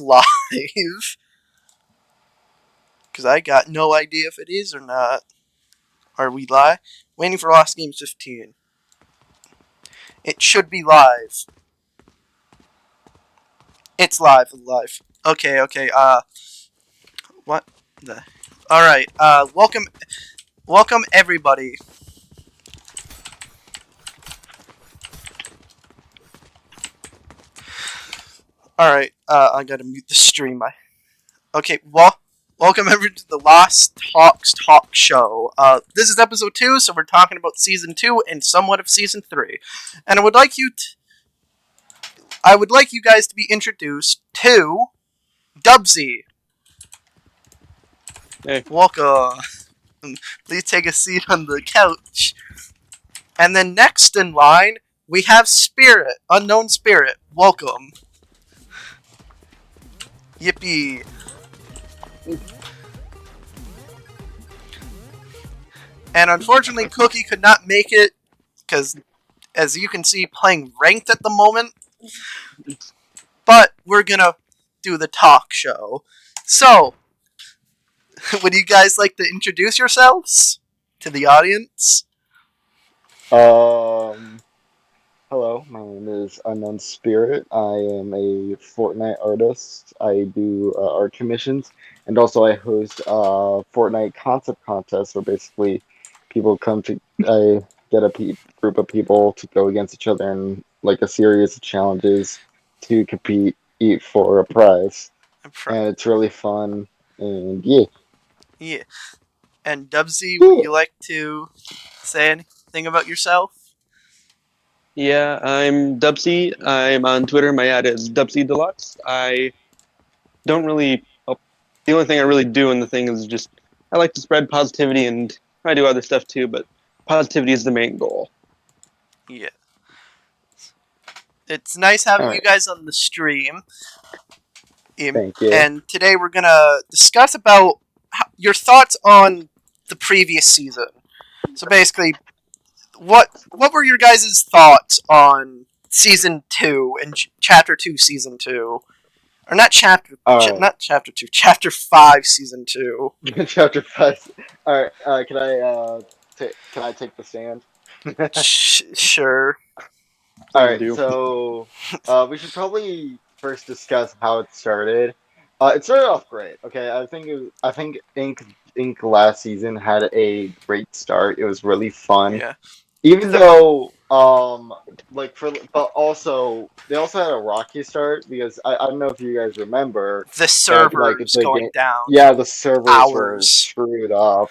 live. Because I got no idea if it is or not. Are we live? Waiting for Lost Games 15. It should be live. It's live. Okay. What the? Alright, welcome everybody. Alright, I gotta mute the stream. Okay, welcome everyone to the Lost Talks Talk Show. This is episode 2, so we're talking about season 2 and somewhat of season 3. And I would like you guys to be introduced to Dubsy. Hey. Welcome. Please take a seat on the couch. And then next in line, we have Spirit, Unknown Spirit. Welcome. Yippee. And unfortunately, Cookie could not make it, because, as you can see, playing ranked at the moment. But we're gonna do the talk show. So, would you guys like to introduce yourselves to the audience? Hello, my name is Unknown Spirit. I am a Fortnite artist. I do art commissions, and also I host Fortnite concept contests where basically people come to, I get a group of people to go against each other in like a series of challenges to compete for a prize. And it's really fun, and yeah. Yeah. And Dubsy, would you like to say anything about yourself? Yeah, I'm Dubsy. I'm on Twitter. My ad is Dubsy Deluxe. I don't really. The only thing I really do in the thing is just I like to spread positivity, and I do other stuff too. But positivity is the main goal. Yeah. It's nice having you guys on the stream. Thank you. And today we're gonna discuss about your thoughts on the previous season. So basically, what were your guys' thoughts on season 2 and chapter 2 season 2? Or not chapter 2, chapter 5 season 2. Chapter 5. Alright, can I take the stand? Sure. Alright, so we should probably first discuss how it started. It started off great. Okay, I think Ink last season had a great start. It was really fun. Yeah. Even though but also they also had a rocky start because I don't know if you guys remember the servers going down. Yeah, the servers were screwed up.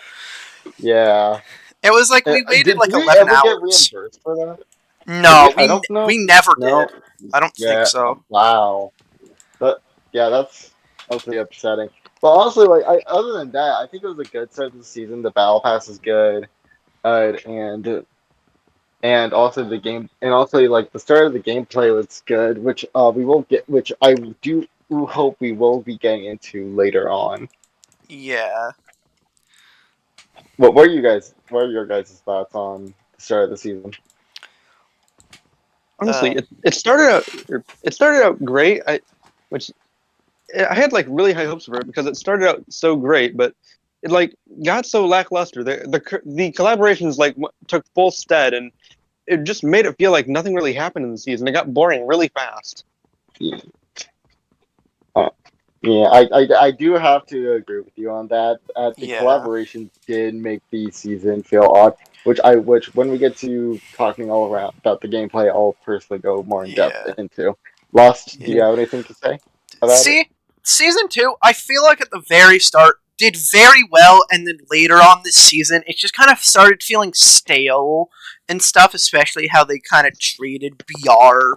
Yeah. It was like we waited like 11 hours. Did we ever get reimbursed for that? No, we never did. I don't think so. Wow. But yeah, that's mostly upsetting. But honestly, other than that, I think it was a good start to the season. The battle pass is good, and also the game, and also like the start of the gameplay was good, which we will get, which I do hope we will be getting into later on. Yeah. What are your guys' thoughts on the start of the season? Honestly, it started out great. I had like really high hopes for it because it started out so great, but it like got so lackluster. The collaborations like took full stead, and it just made it feel like nothing really happened in the season. It got boring really fast. Yeah. I do have to agree with you on that. The collaboration did make the season feel odd, which when we get to talking all around about the gameplay, I'll personally go more in depth into. Lost, do you have anything to say about it? Season 2, I feel like at the very start did very well, and then later on this season, it just kind of started feeling stale and stuff, especially how they kind of treated BR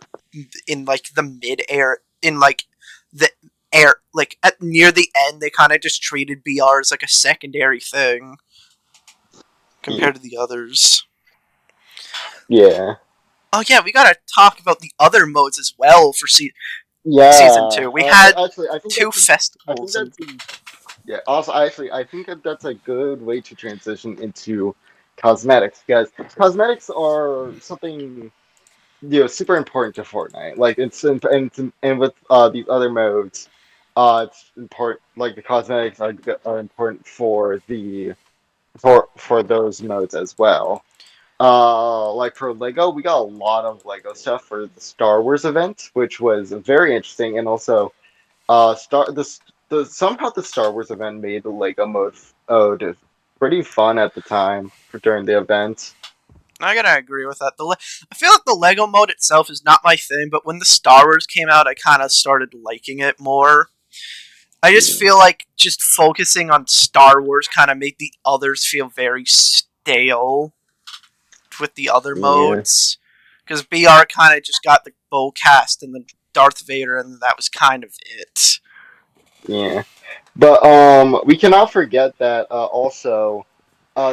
in like the mid-air, in like the air, like at near the end, they kind of just treated BR as like a secondary thing compared to the others. Yeah. Oh yeah, we gotta talk about the other modes as well for season 2. We had I think 2 festivals. Also, I think that's a good way to transition into cosmetics, because cosmetics are something super important to Fortnite. Like and with these other modes, it's important. Like the cosmetics are important for the for those modes as well. Like for Lego, we got a lot of Lego stuff for the Star Wars event, which was very interesting, and also the somehow the Star Wars event made the Lego mode pretty fun at the time during the event. I gotta agree with that. I feel like the Lego mode itself is not my thing, but when the Star Wars came out, I kind of started liking it more. I just Yeah. feel like just focusing on Star Wars kind of made the others feel very stale with the other Yeah, modes. Because BR kind of just got the bowcast and the Darth Vader, and that was kind of it. yeah. But we cannot forget that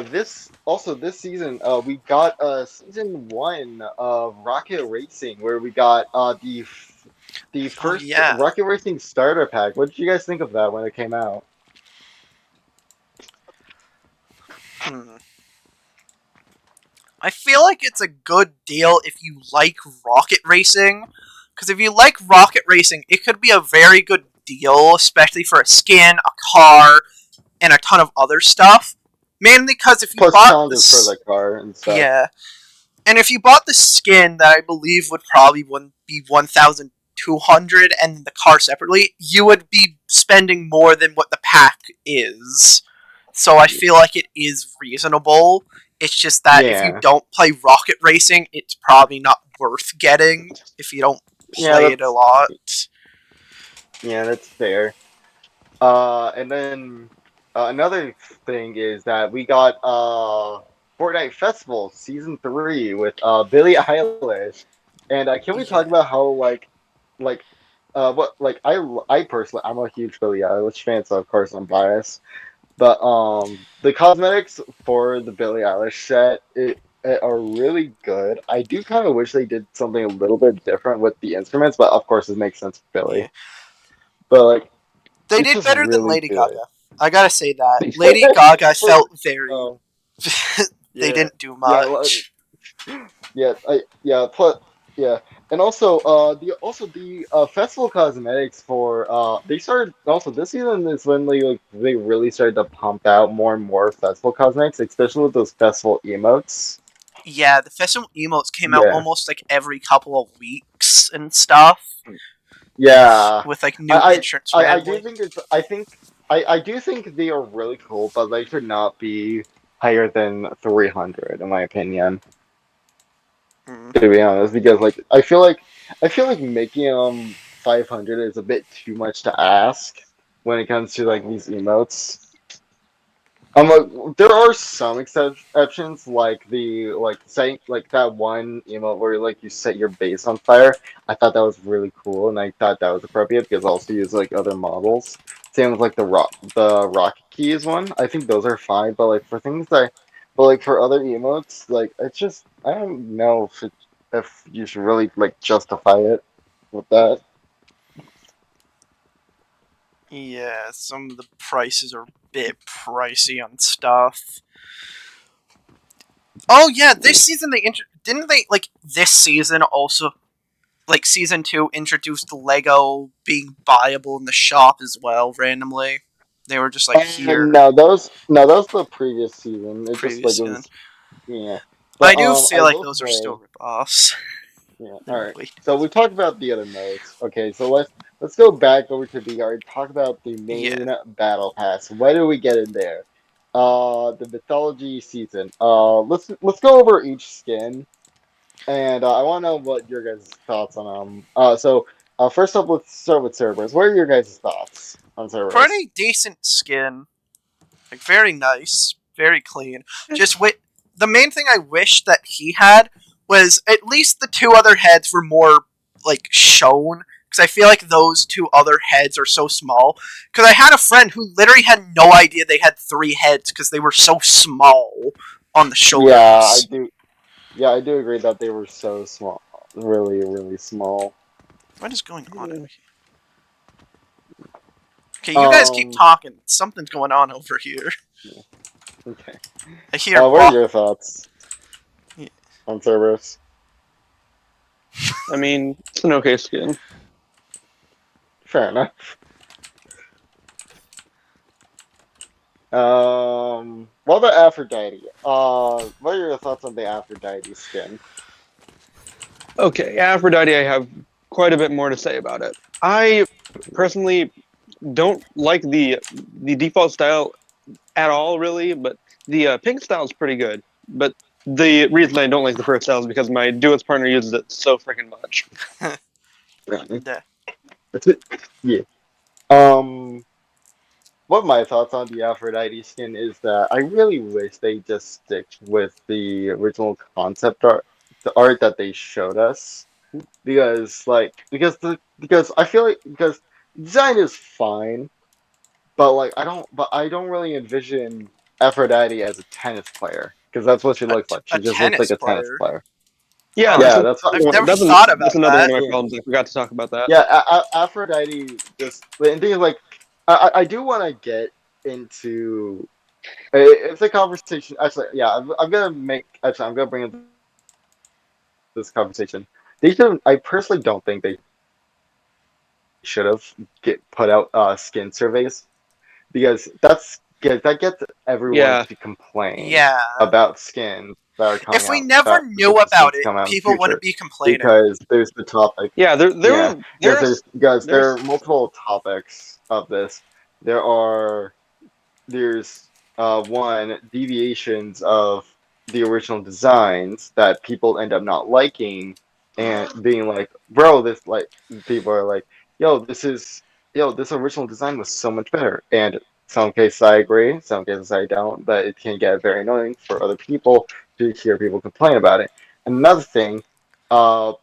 this season we got season one of Rocket Racing where we got the Oh first yeah. Rocket Racing starter pack. What did you guys think of that when it came out? Hmm. I feel like it's a good deal if you like rocket racing. Because if you like rocket racing, it could be a very good deal, especially for a skin, a car, and a ton of other stuff. Mainly because if you Plus bought challenges for this, the car and stuff. yeah, and if you bought the skin that I believe would probably be 1,200, and the car separately, you would be spending more than what the pack is. So I feel like it is reasonable. It's just that if you Yeah, don't play rocket racing, it's probably not worth getting if you don't yeah, play it a lot. that's fair. And then another thing is that we got Fortnite Festival Season 3 with Billie Eilish. And can we talk Yeah. about how like what like I personally I'm a huge Billie Eilish fan, so of course I'm biased. But the cosmetics for the Billie Eilish it are really good. I do kind of wish they did something a little bit different with the instruments, but of course it makes sense for Yeah. Billie. But like They it's did just better than really Lady good. Gaga. I gotta say that. Lady Gaga For felt very. oh They yeah didn't do yeah much. yeah plus yeah and also the festival cosmetics for they started also this season is when they really started to pump out more and more festival cosmetics, especially with those festival emotes. Yeah, the festival emotes came out Yeah, almost like every couple of weeks and stuff, yeah. with like new I entrants I do randomly. think I do think they are really cool, but they should not be higher than 300 in my opinion. Mm. To be honest, because I feel like making 500 is a bit too much to ask when it comes to like these emotes. There are some exceptions, like saying like that one emote where like you set your base on fire. I thought that was really cool, and I thought that was appropriate because I also use like other models. Same with like the rocket keys one. I think those are fine, but like for but like for other emotes, like it's just I don't know if you should really like justify it with that. Yeah, some of the prices are a bit pricey on stuff. Oh yeah, this season didn't they like this season also like season 2 introduced Lego being buyable in the shop as well randomly. They were just like here No, that was the previous season. It just previous like it season. was yeah. I But do I feel like will those are say still ripoffs. yeah. They're All right. way So we talked about the other modes. Okay, so let's go back over to VR and talk about the yeah. main battle pass. What do we get in there? The mythology season. Let's go over each skin, and I want to know what your guys' thoughts on them. First up, let's start with Cerberus. What are your guys' thoughts on Cerberus? Pretty decent skin. Like very nice, very clean. Just wait. The main thing I wish that he had was at least the two other heads were more like shown. Because I feel like those two other heads are so small. Because I had a friend who literally had no idea they had three heads because they were so small on the Yeah, I shoulders. do. Yeah, I do agree that they were so small, really, really small. What is going on Yeah. over here? Okay, you guys keep Um. talking. Something's going on over here. Yeah, okay. I hear What are walk. your thoughts on Cerberus? I mean, it's an okay skin. Fair enough. What about Aphrodite? What are your thoughts on the Aphrodite skin? Okay, Aphrodite, I have quite a bit more to say about it. I personally don't like the default style at all, really, but the pink style is pretty good. But the reason I don't like the first style is because my duets partner uses it so freaking much. Yeah. Yeah. Um, what my thoughts on the Aphrodite skin is that I really wish they just stick with the original concept art, the art that they showed us, because I feel like because design is fine, but I don't really envision Aphrodite as a tennis player because that's what she looks like. A She just looks like tennis a tennis player. player. Yeah, Huh. that's Yeah, a, that's what, I've never that's, thought that's about another one that. of my yeah. problems. I forgot to talk about that. Yeah, Aphrodite just the thing is like I do want to get into it's a conversation. Actually, yeah, I'm gonna bring up this conversation. They should. I personally don't think they should have get put out skin surveys because that gets everyone Yeah, to complain Yeah. about skins that are coming If we out never that knew the skins about it, come out in the people wouldn't future be complaining. because there's the topic. yeah. Yeah, because there there's are multiple topics of this. There are there's one deviations of the original designs that people end up not liking and being like, bro, this like people are like, yo, this original design was so much better. And some cases I agree, some cases I don't, but it can get very annoying for other people to hear people complain about it. Another thing, uh,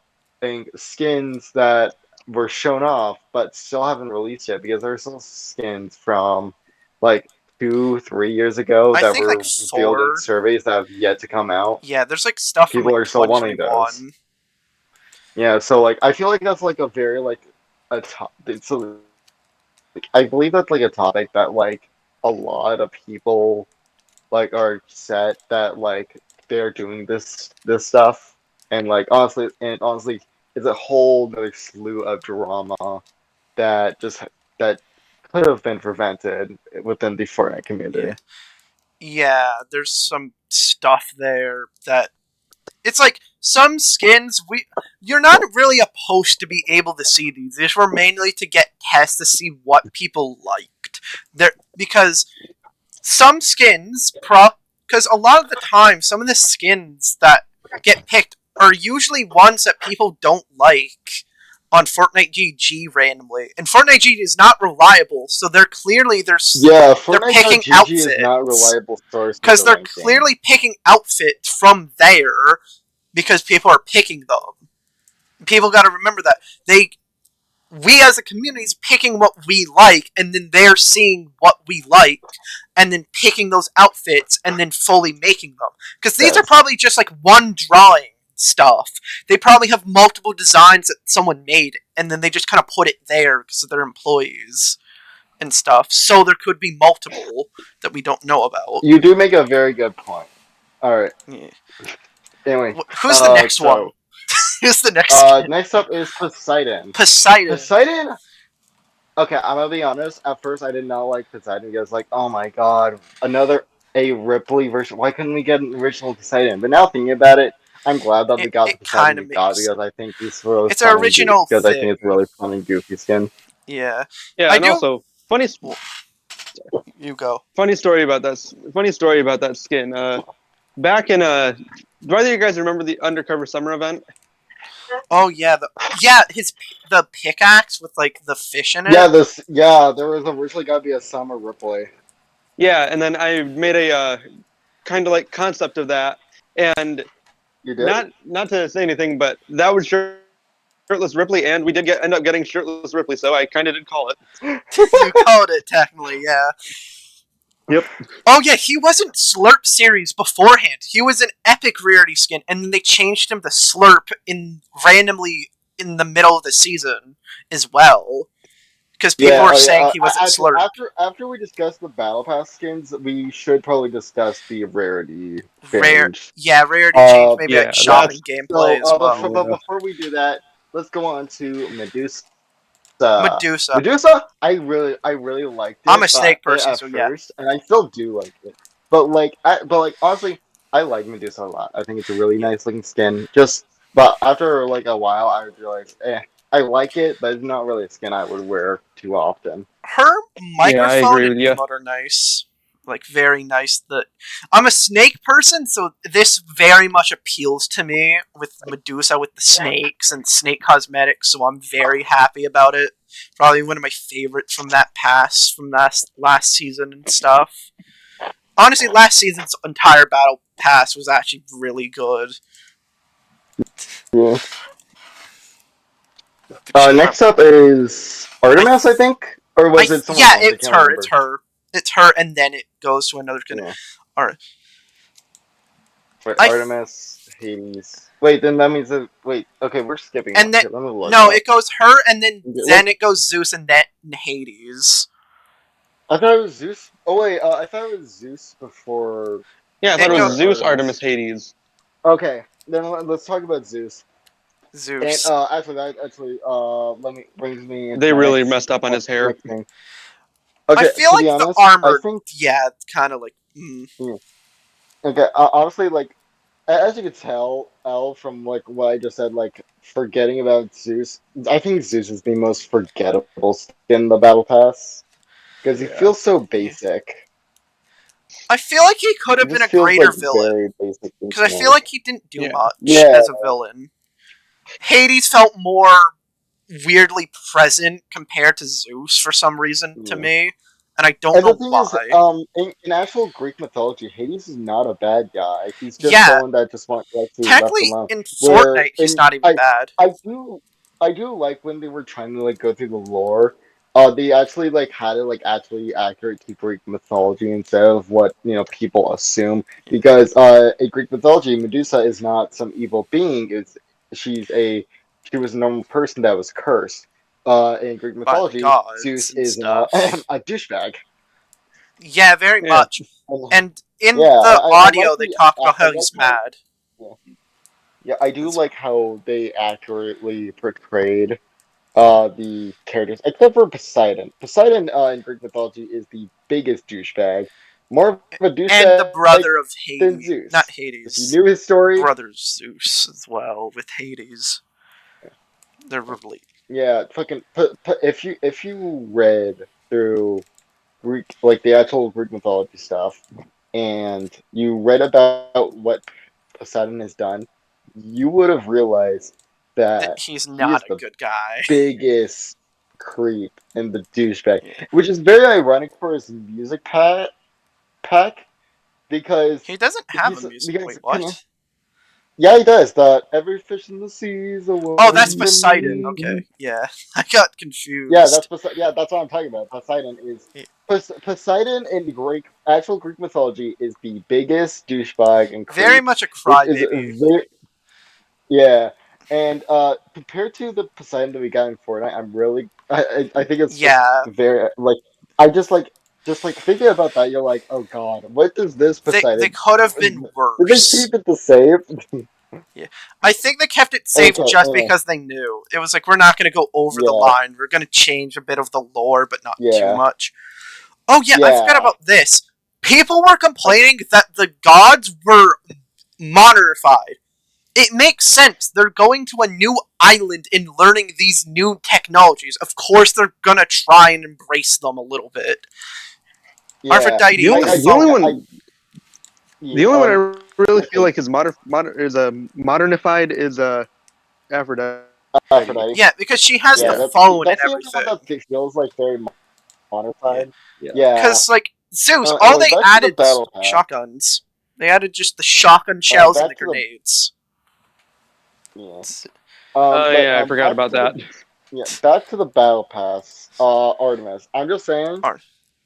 thing skins that were shown off but still haven't released yet because there are still skins from like 2, 3 years ago I that think like were revealed in 4. surveys that have yet to come out. Yeah, there's like stuff from People like are still wanting those. 2021. Yeah, so like I feel like that's like a very like a top. So like, I believe that's like a topic that like a lot of people like are upset that like they're doing this stuff and honestly it's a whole other slew of drama that could have been prevented within the Fortnite Yeah. community. Yeah, there's some stuff there that it's like some skins you're not really supposed to be able to see these. These were mainly to get tests to see what people liked. There because some skins because a lot of the time some of the skins that get picked are usually ones that people don't like on Fortnite GG randomly. And Fortnite GG is not reliable, so Yeah, they're picking Fortnite.gg is not a outfits reliable source for because the they're ranking. clearly picking outfits from there because people are picking them. People got to remember that we as a community is picking what we like, and then they're seeing what we like, and then picking those outfits, and then fully making them. Because these are Yes. probably just like one drawing stuff. They probably have multiple designs that someone made, and then they just kind of put it there because of their employees and stuff. So there could be multiple that we don't know about. You do make a very good point. All right. Yeah. Anyway, Who's the next one? Who's the next skin? next up is Poseidon. Poseidon. Poseidon. Okay, I'm gonna be honest. At first, I did not like Poseidon because, like, oh my god, another a Ripley version. Why couldn't we get an original Poseidon? But now thinking about it, I'm glad that we got the It Poseidon kind we of got makes. because I think he's really It's an fun and goofy. original Because I think thing. it's really fun and goofy skin. Yeah. yeah, I and do- also You go. funny story about that. Funny story about that skin. Back in do either of you guys remember the Undercover Summer event? Oh yeah, the pickaxe with like the fish in it. There was originally gonna be a Summer Ripley. Yeah, and then I made a kind of like concept of that, and You did? not to say anything, but that was shirtless Ripley, and we did end up getting shirtless Ripley, so I kind of did call it. You called it technically, yeah. Yep. Oh yeah, he wasn't Slurp series beforehand. He was an epic rarity skin, and then they changed him to Slurp randomly in the middle of the season as well. Because people were saying he wasn't Slurp. After we discuss the Battle Pass skins, we should probably discuss the rarity Rare, change. yeah, rarity change, maybe yeah, like shopping gameplay as well. But before we do that, let's go on to Medusa. Medusa. Medusa, I really liked it. I'm a snake person, at so yeah. first, and I still do like it. But honestly, I like Medusa a lot. I think it's a really Yeah. nice looking skin. But after like a while, I realized, I like it, but it's not really a skin I would wear too often. Her Yeah, I microphone agree and with you. emote are nice. Like, very nice. I'm a snake person, so this very much appeals to me with Medusa, with the snakes and snake cosmetics, so I'm very happy about it. Probably one of my favorites from last season and stuff. Honestly, last season's entire battle pass was actually really good. Yeah. Next up is Artemis, I think, or was it someone Yeah, else? I it's can't her. remember. It's her. It's her, and then it goes to another. Yeah. Alright. Wait, Artemis, Hades. Wait, then that means that. Wait, okay, we're skipping And one. then Okay, let me look no, up. it goes her, and What? then it goes Zeus, and then Hades. I thought it was Zeus. Oh wait, I thought it was Zeus before. Yeah, I thought It it goes was Zeus, Artemis, Hades. Okay, then let's talk about Zeus. And Zeus. let me brings me into They my really next messed up on his hair. next thing. I Okay, feel to like be the honest, I armor. think Yeah, it's kind of like. okay. Honestly, like as you could tell, from like what I just said, like forgetting about Zeus. I think Zeus is the most forgettable skin in the battle pass because he Yeah. feels so Yeah. basic. I feel like he could have He been a just feels greater like villain very basic. because I feel like he didn't do Yeah. much Yeah. as a villain. Hades felt more weirdly present compared to Zeus for some reason to Yeah. me, and I don't And know the thing why. is, in actual Greek mythology, Hades is not a bad guy. He's just Yeah, someone that just wants to be left technically alone. in Where Fortnite he's not even bad. I do like when they were trying to like go through the lore. They actually like had it like actually accurate to Greek mythology instead of what people assume. Because in Greek mythology, Medusa is not some evil being. She's a she was a normal person that was cursed. In Greek By the mythology, gods Zeus and is stuff. a douchebag. Yeah, very Yeah. much. And in Yeah, the I like audio, they the talk I about how like he's how mad. yeah. Yeah, I do It's, like how they accurately portrayed the characters, except for Poseidon. Poseidon in Greek mythology is the biggest douchebag, more of a and the douchebag brother of than Hades, not Zeus. If you Hades, knew his story, brother Zeus as well with Hades. They're really yeah, fucking. If you read through Greek, like the actual Greek mythology stuff, and you read about what Poseidon has done, you would have realized that that he's he not is a the good guy. biggest creep and the douchebag, Yeah. which is very ironic for his music pack He because doesn't have a he's music. because Wait, what? yeah, he does that. Every fish in the sea is a Oh, that's woman to Poseidon. me. Okay, yeah, I got Yeah, confused. yeah, that's what I'm talking about. Poseidon is Yeah. Poseidon in actual Greek mythology is the biggest douchebag and Very creep, much a which is crybaby. yeah. And compared to the Poseidon that we got in Fortnite, I think it's just Yeah, very like I just like thinking about that. You're like, oh god, what does this they Poseidon? could have been Did they worse. keep it the same? Yeah, I think they kept it safe Okay, just anyway, because they knew it was like we're not going to go over the yeah, line. We're going to change a bit of the lore, but not too yeah, much. Oh yeah, I forgot yeah. about this. People were I, complaining that the gods were monerified. It makes sense. They're going to a new island and learning these new technologies. Of course, they're gonna try and embrace them a little bit. yeah, Aphrodite, the The only phone. one, yeah, the only one I really feel okay, like is modernified is Aphrodite. Aphrodite. Yeah, because she has the Yeah, phone and that's the only one everything. that feels like very Yeah, modified. Yeah. Yeah. because like Zeus, all Anyway, they back to the added was battle pass. shotguns. They added just the shotgun shells and the Back to the grenades. yeah. Oh But yeah, I forgot about that. back to the battle pass. Artemis. I'm just saying. Or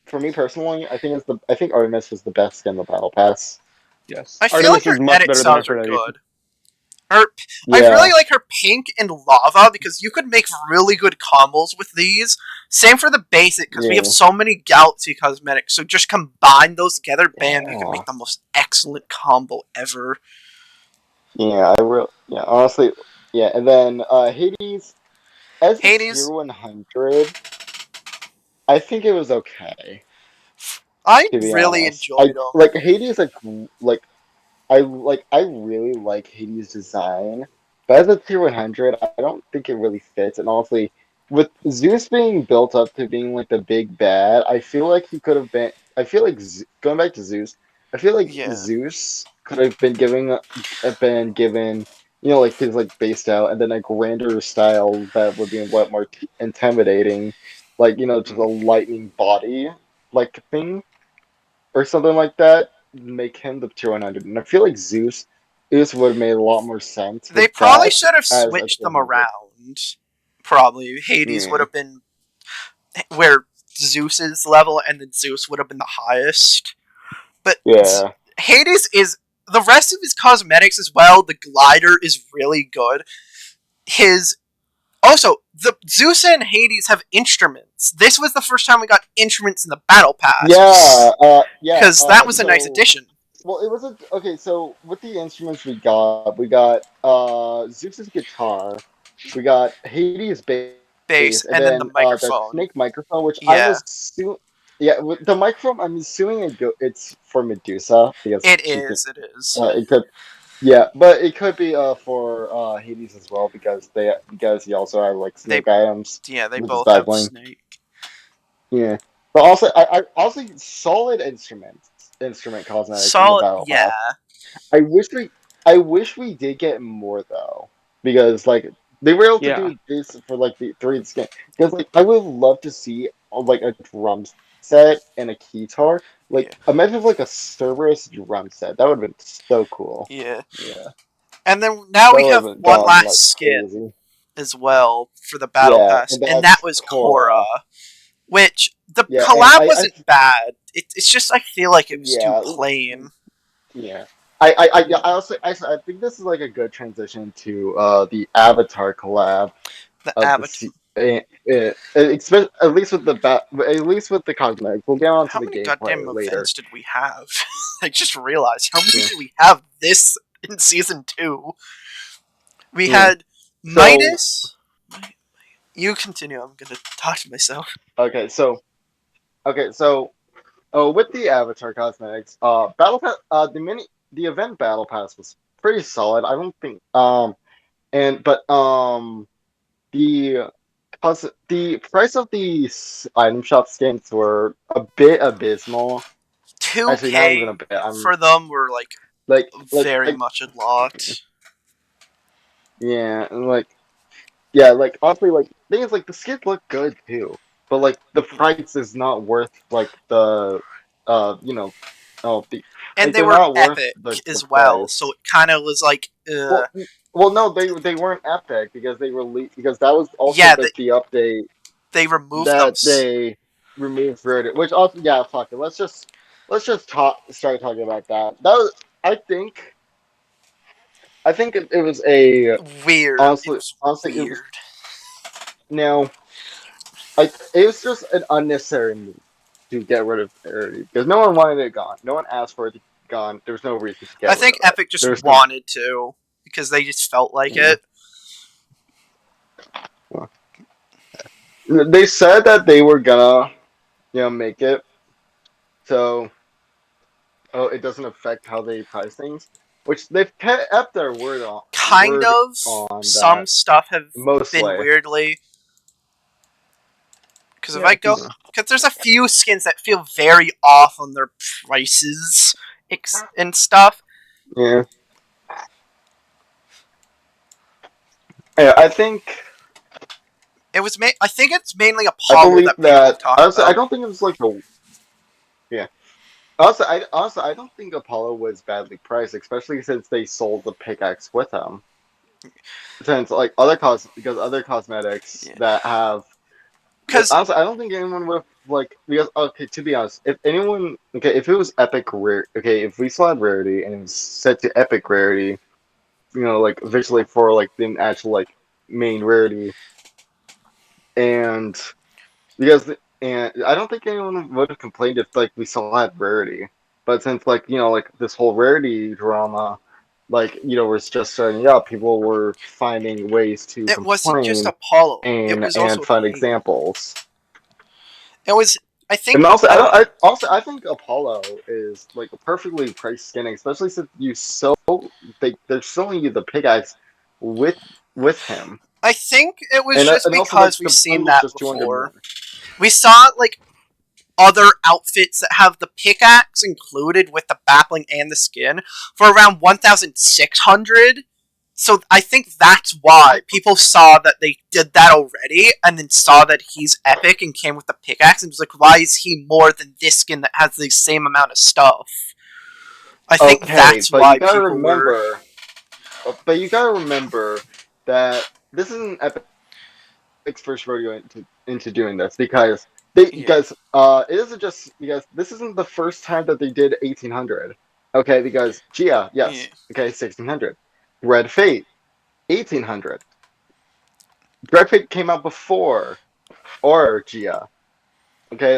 For me personally, I think Artemis was the best skin in the battle pass. Yes, I feel like Artemis her is much edit better than cells are Aphrodite. good. Her, I Yeah, really like her pink and lava because you could make really good combos with these. Same for the basic because we have yeah, so many galaxy cosmetics. So just combine those together, bam! You can yeah, make the most excellent combo ever. yeah. Honestly, yeah. And then Hades. as a tier Hades, 100, I think it was okay. I To be really honest, enjoyed them. like Hades, I really like Hades' design, but as a tier 100, I don't think it really fits. And honestly, with Zeus being built up to being like the big bad, I feel like he could have been. I feel like going back to Zeus, I feel like Yeah. Zeus could have been given, like his like based out, and then a grander style that would be a lot more intimidating, like just a Mm. lightning body like thing or something like that, make him the tier 100. And I feel like Zeus would have made a lot more sense They with probably that should have as a switched tier them 100. around. Probably Hades would Yeah. have been where Zeus's level, and then Zeus would have been the highest. But Yeah. Hades is the rest of his cosmetics as well. The glider is really good. His Also, the Zeus and Hades have instruments. This was the first time we got instruments in the battle pass. Yeah. Because that was a nice addition. Well, it was okay. So with the instruments we got Zeus's guitar, we got Hades' bass, and Bass, then and then the the microphone. snake microphone, which I'm Yeah, assuming, yeah, with the microphone, I'm assuming it's for Medusa because it she can, is. It is. it could, yeah, but it could be for Hades as well because he also have like They snake items they with his both have back bling. snake. Yeah, but also I also solid instrument cosmetics in the Solid. battle Yeah. pass. I wish we I wish we did get more though, because like they were able to Yeah. do this for like the three skin. Because like I would love to see like a drum set and a guitar. Yeah. Like imagine if, like a Cerberus drum set. That would have been so cool. Yeah. Yeah, And then now that we would have have one gone last like skin crazy. as well for the battle Yeah, pass, and and that that's was Korra, Korra. which the Yeah, and collab wasn't bad. It's just I feel like it was too yeah, plain. yeah. I think this is like a good transition to the Avatar collab The of the avatar. at least with at least with the cosmetics. We'll get on to How the many goddamn gameplay later. events did we have? I just realized how many Yeah. did we have this in season 2? We Yeah. had So Midas. You continue. I'm gonna talk to myself. okay, so okay, so with the Avatar cosmetics, battle pass, the event battle pass was pretty solid. I don't think and but the the price of these item shop skins were a bit abysmal. Actually, not even a 2K bit. I'm for them were like very like much a lot. yeah, and like honestly, like thing is like the skins look good too, but like the price is not worth like the you know the And like they they're were not worth epic the as well, so price. it kind of was like, Well, no, they weren't epic because they released because that was also yeah, like the update they removed them. that they removed Reddit, which also yeah, fuck it. Let's just start talking about that. That was I think it was a Weird. It honestly was honestly it was weird. now like it was just an unnecessary move to get rid of Rarity because no one wanted it gone. No one asked for it gone. There's no reason to I get rid think of it. Epic just There's no wanted to because they just felt like yeah. it. They said that they were gonna make it so it doesn't affect how they price things, which they've kept their Kind word of. on Some that stuff have been mostly. weirdly. Because if Yeah, I go, because there's a few skins that feel very off on their prices and stuff. yeah. Yeah, I think It was. I think it's mainly I Apollo believe that people have that. talked Honestly, I about. don't think it was like a yeah. Also, I don't think Apollo was badly priced, especially since they sold the pickaxe with him. Since like because other cosmetics Yeah. that have Because honestly, I don't think anyone would have like because okay, to be honest, if anyone if it was epic rare if we still had rarity and it was set to epic rarity, like visually for like the actual like main rarity and because and I don't think anyone would have complained if like we still had rarity. But since like like this whole rarity drama, was just starting up, people were finding ways to It wasn't just complain Apollo. It was also and find hate. examples. It was. I think. And also, I think Apollo is like a perfectly priced skin, especially since they're selling you the pickaxe with him. I think it was And just also, because like, we've the seen bundle's that just 200 before. more. We saw like other outfits that have the pickaxe included with the backbling and the skin for around 1,600. So I think that's why people saw that they did that already, and then saw that he's epic and came with the pickaxe, and was like, why is he more than this skin that has the same amount of stuff? I think that's why people were. But you gotta remember that this isn't Epic's first rodeo into doing this because it isn't just because this isn't the first time that they did 1800. Okay, because Gia, yes, okay, 1600. Red Fate, 1800. Red Fate came out before or Gia. Okay,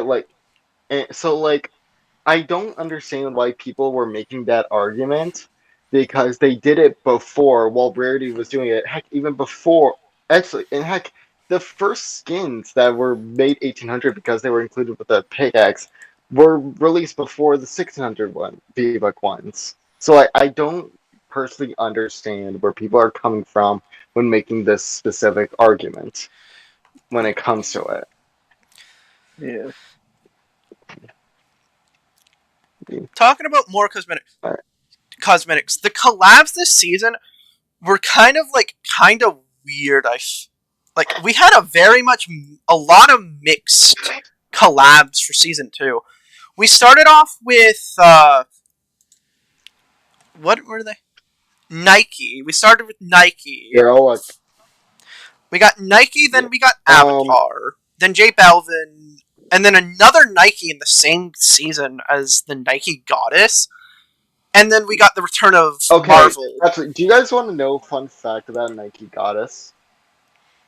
I don't understand why people were making that argument because they did it before while Rarity was doing it. Heck, even before. Actually, and heck, the first skins that were made 1800 because they were included with the pickaxe were released before the 1600 V-Buck ones. So I don't personally understand where people are coming from when making this specific argument when it comes to it. Yeah. Talking about more cosmetics, the collabs this season were kind of weird. We had a lot of mixed collabs for season 2. We started off with what were they? Nike. We started with Nike. Yeah, we got Nike, then we got Avatar, then J Balvin, and then another Nike in the same season as the Nike Goddess. And then we got the return of Marvel. Actually, do you guys want to know a fun fact about Nike Goddess?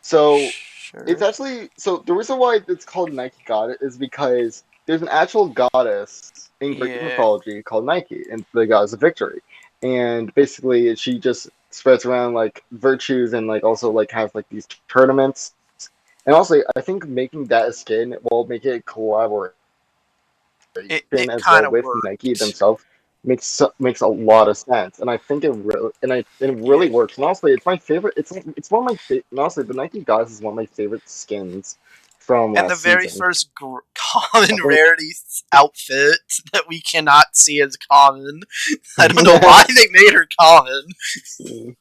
So, sure. It's actually... So, the reason why it's called Nike Goddess is because there's an actual goddess in Greek mythology called Nike, and the goddess of victory. And basically, she just spreads around, virtues and, also, has, these tournaments. And also, I think making that a skin will make it collaborate it as well with Nike themselves makes a lot of sense, and I think it really works. And honestly, it's my favorite. It's one of my and honestly, the Nike Goddess is one of my favorite skins from last and the very season. first common rarity outfit that we cannot see as common. I don't know why they made her common.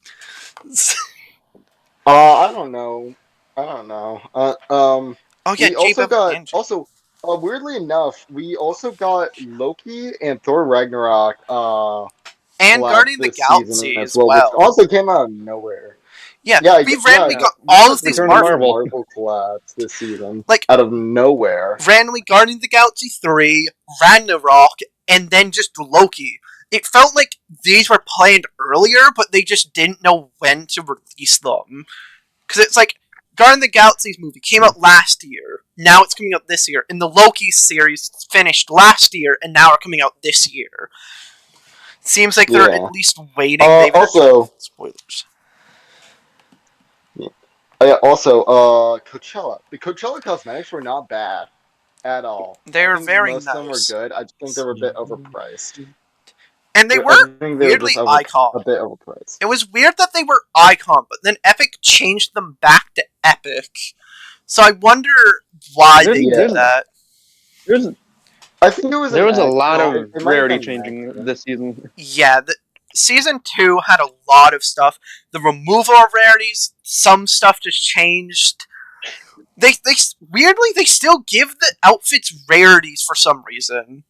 I don't know. Okay, weirdly enough, we also got Loki and Thor Ragnarok and Guardian of the Galaxy as well. Which also came out of nowhere. We randomly got all of these Marvel collabs this season, out of nowhere. Randomly Guardian of the Galaxy 3, Ragnarok, and then just Loki. It felt like these were planned earlier, but they just didn't know when to release them. Because it's like, Guardian of the Galaxy's movie came out last year, now it's coming out this year, and the Loki series finished last year, and now are coming out this year. Seems like they're at least waiting. Spoilers. Coachella. The Coachella cosmetics were not bad at all. They were very nice. Most of them were good. I just think they were a bit overpriced. And they were weirdly Icon. A bit overpriced. It was weird that they were Icon, but then Epic changed them back to Epic. So I wonder why they did that. I think it was. There was a lot of rarity changing this season. Yeah, Season 2 had a lot of stuff. The removal of rarities, some stuff just changed. They weirdly, they still give the outfits rarities for some reason.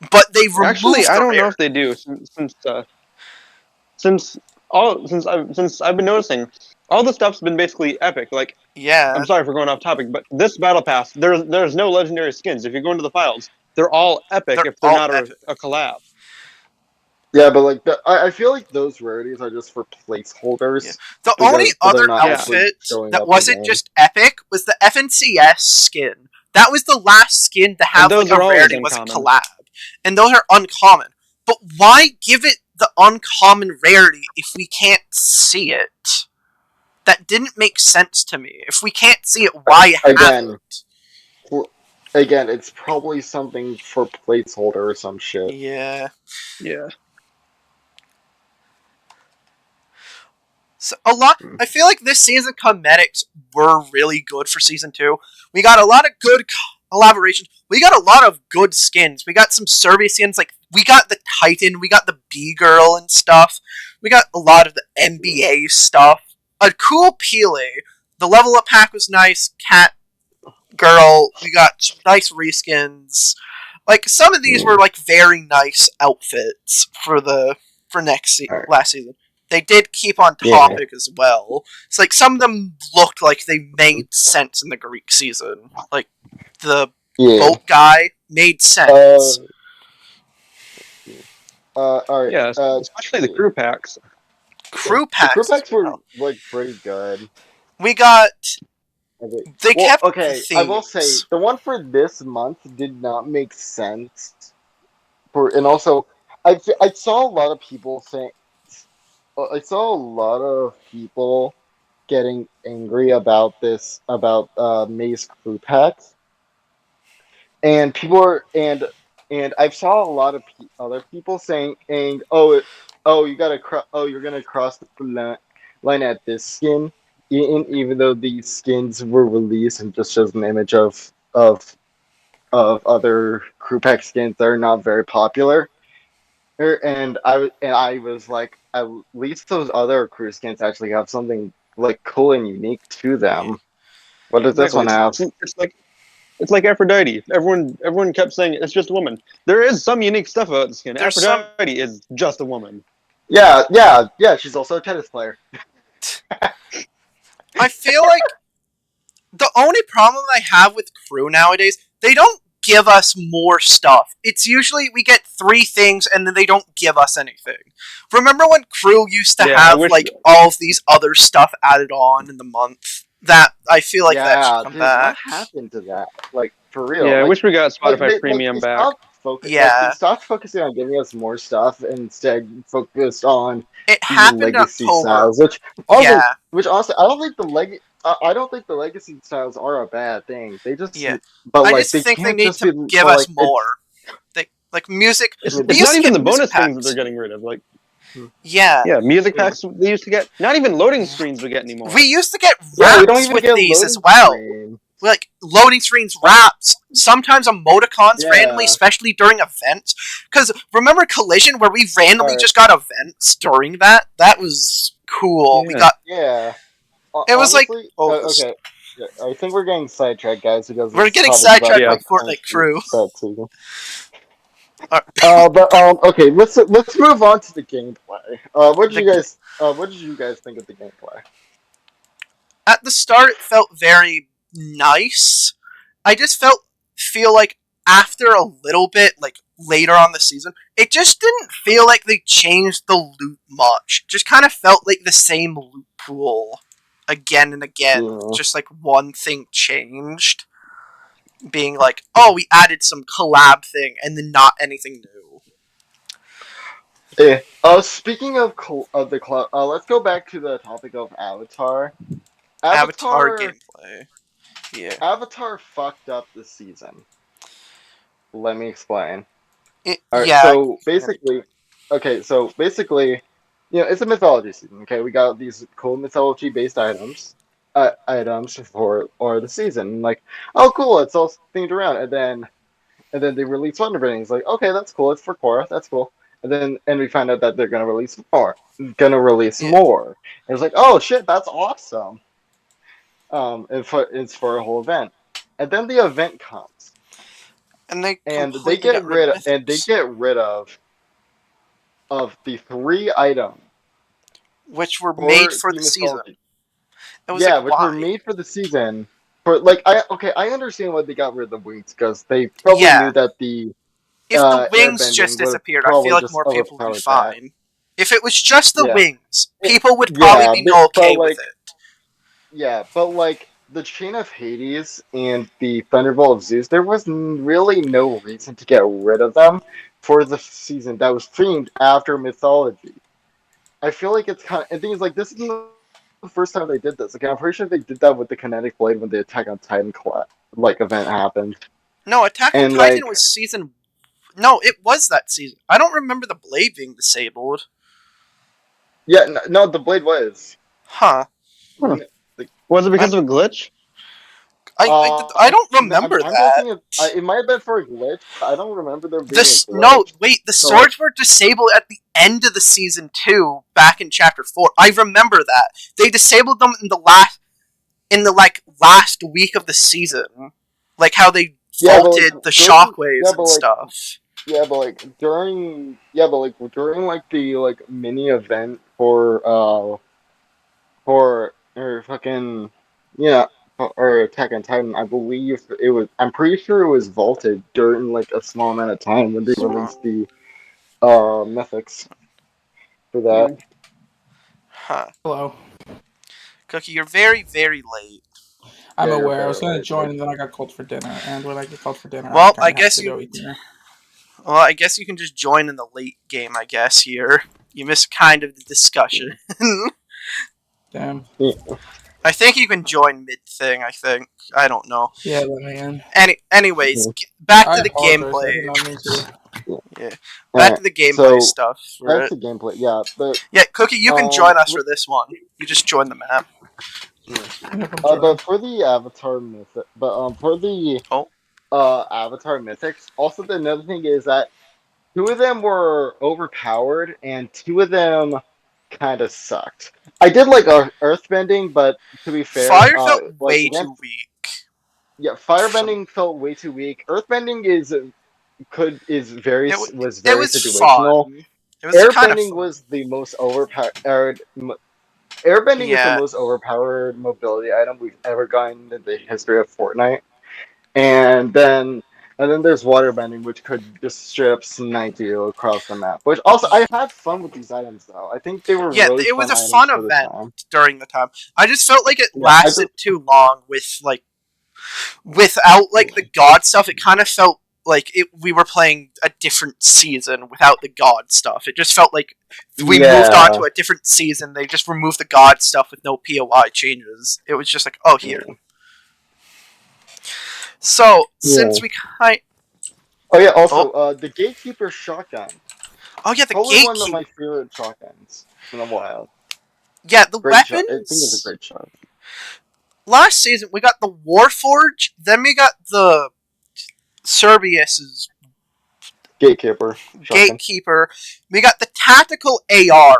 But they remove Actually, I don't know if rarities. they do since I've been noticing all the stuff's been basically epic. I'm sorry for going off topic, but this battle pass there's no legendary skins. If you go into the files, they're all epic if they're not a collab. Yeah, but I feel like those rarities are just for placeholders. Yeah. The only other outfit that wasn't just epic was the FNCS skin. That was the last skin to have a rarity was a collab. And those are uncommon. But why give it the uncommon rarity if we can't see it? That didn't make sense to me. If we can't see it, why have it? Again, it's probably something for placeholder or some shit. Yeah. Yeah. So I feel like this season cosmetics were really good for season 2. We got a lot of good collaborations. We got a lot of good skins. We got some service skins, like we got the Titan, we got the B-Girl and stuff. We got a lot of the NBA stuff. A cool Pele. The level up pack was nice. Cat Girl. We got nice reskins. Like some of these were like very nice outfits for last season. They did keep on topic as well. It's like some of them looked like they made sense in the Greek season. Like the boat guy made sense. Alright. Yeah, especially the crew packs. Crew packs. The crew packs were like pretty good. We got. They kept okay. I will say the one for this month did not make sense. And also, I saw a lot of people saying. I saw a lot of people getting angry about this, about May's crew packs, and I saw a lot of other people saying, you're gonna cross the line at this skin, even though these skins were released and just shows an image of other crew pack skins that are not very popular. And I was like, at least those other crew skins actually have something like cool and unique to them. What does this one have? It's like Aphrodite. Everyone kept saying it's just a woman. There is some unique stuff about the skin. Aphrodite is just a woman. Yeah. She's also a tennis player. I feel like the only problem I have with crew nowadays, they don't give us more stuff. It's usually we get 3 things and then they don't give us anything. Remember when crew used to have like all of these other stuff added on in the month? That I feel like that should come back. What happened to that? Like for real? Yeah, I wish we got Spotify Premium back. They stopped focusing on giving us more stuff and instead focused on it happened legacy styles, which also I don't think the legacy styles are a bad thing. They just I just think they need to give us more. Like music. It's not even the bonus things that they're getting rid of. Like, music packs they used to get. Not even loading screens we get anymore. We used to get wraps with these as well. Like loading screens, wraps, sometimes emoticons randomly, especially during events. Because remember Collision where we randomly just got events during that? That was cool. We got it was honestly, okay. I think we're getting sidetracked, guys. Because we're getting sidetracked by Fortnite crew. Okay, let's move on to the gameplay. What did you guys think of the gameplay? At the start, it felt very nice. I just feel like after a little bit, like later on the season, it just didn't feel like they changed the loot much. Just kind of felt like the same loot pool again and again. Just like one thing changed. Being like, oh, we added some collab thing, and then not anything new. Speaking of the collab, let's go back to the topic of Avatar. Avatar gameplay. Yeah. Avatar fucked up this season. Let me explain. So basically, it's a mythology season. Okay, we got these cool mythology-based items for the season. Like, oh, cool, it's all themed around. And then they release Wonder Breeding. It's like, okay, that's cool. It's for Korra. That's cool. And we find out that they're gonna release more. And it's like, oh shit, that's awesome. It's for a whole event, and then the event comes, and they get rid of the 3 items which were made for the season. Which were made for the season. I understand why they got rid of the wings because they probably knew that if the wings just disappeared, I feel like more people would be fine. If it was just the wings, people would probably be okay with it. Yeah, but like the Chain of Hades and the Thunderbolt of Zeus, there was really no reason to get rid of them for the season that was themed after mythology. I feel like it's kind of, and things like this isn't the first time they did this. Like, I'm pretty sure they did that with the Kinetic Blade when the Attack on Titan event happened. No, Attack on And Titan was season. No, it was that season. I don't remember the blade being disabled. yeah, no, the blade was. Huh. Huh. Was it because of a glitch? I don't remember I'm that. thinking it might have been for a glitch. But I don't remember there being a glitch. No, wait. The swords were disabled at the end of the season 2, back in chapter 4. I remember that they disabled them in the last week of the season, like how they vaulted the shockwaves and stuff. Yeah, but like during the mini event for fucking or Attack on Titan, I believe it was. I'm pretty sure it was vaulted during like a small amount of time when they released the mythics for that. Huh. Hello. Cookie, you're very, very late. I'm Yeah, aware. I was very going to late, join, but- and then I got called for dinner. And when I get called for dinner, Well, I I guess have to you- go eat dinner. Well, I guess you can just join in the late game. I guess here you missed kind of the discussion. Damn. Yeah. I think you can join mid thing. I don't know. Yeah, let me in. Anyways, back to I the apologize, I gameplay. did not mean to. Back to the gameplay stuff. That's Right? the gameplay. Yeah, but Cookie, you can join us for this one. You just join the map. but for the Avatar mythic, for the Avatar mythics, also another thing is that 2 of them were overpowered and 2 of them kind of sucked. I did like Earthbending, but to be fair, Fire felt way too weak. Yeah, Firebending felt way too weak. Earthbending was very situational. Fun. It was kind of Airbending fun. was the most overpowered. Airbending is the most overpowered mobility item we've ever gotten in the history of Fortnite. And then there's waterbending, which could just straight up snipe you across the map. Which also, I had fun with these items though. I think they were really it was fun a items fun for the event time. during the time. I just felt like it Yeah, lasted too long without like the god stuff. It kind of felt like we were playing a different season without the god stuff. It just felt like we moved on to a different season. They just removed the god stuff with no POI changes. It was just like, oh, here. So, since we kind... Oh yeah, also, the Gatekeeper shotgun. Oh yeah, the Probably Gatekeeper. one of my favorite shotguns in a while. Yeah, the Great weapons... I think it's a great shot. Last season, we got the Warforge, then we got the Cerberus's Gatekeeper. Shotgun. Gatekeeper. We got the tactical AR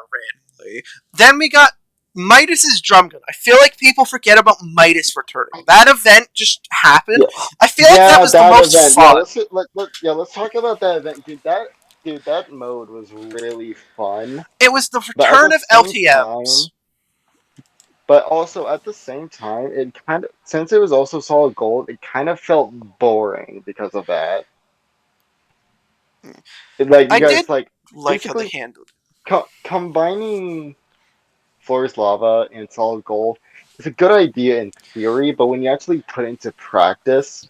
randomly. Then we got Midas's drum gun. I feel like people forget about Midas returning. That event just happened. Yeah. I feel like that was the most fun. Let's talk about that event. Dude, that mode was really fun. It was the return of LTMs. But also at the same time, it kind of, since it was also solid gold, it kind of felt boring because of that. I did like how they handled it. Combining Floor's Lava and solid gold is a good idea in theory, but when you actually put it into practice,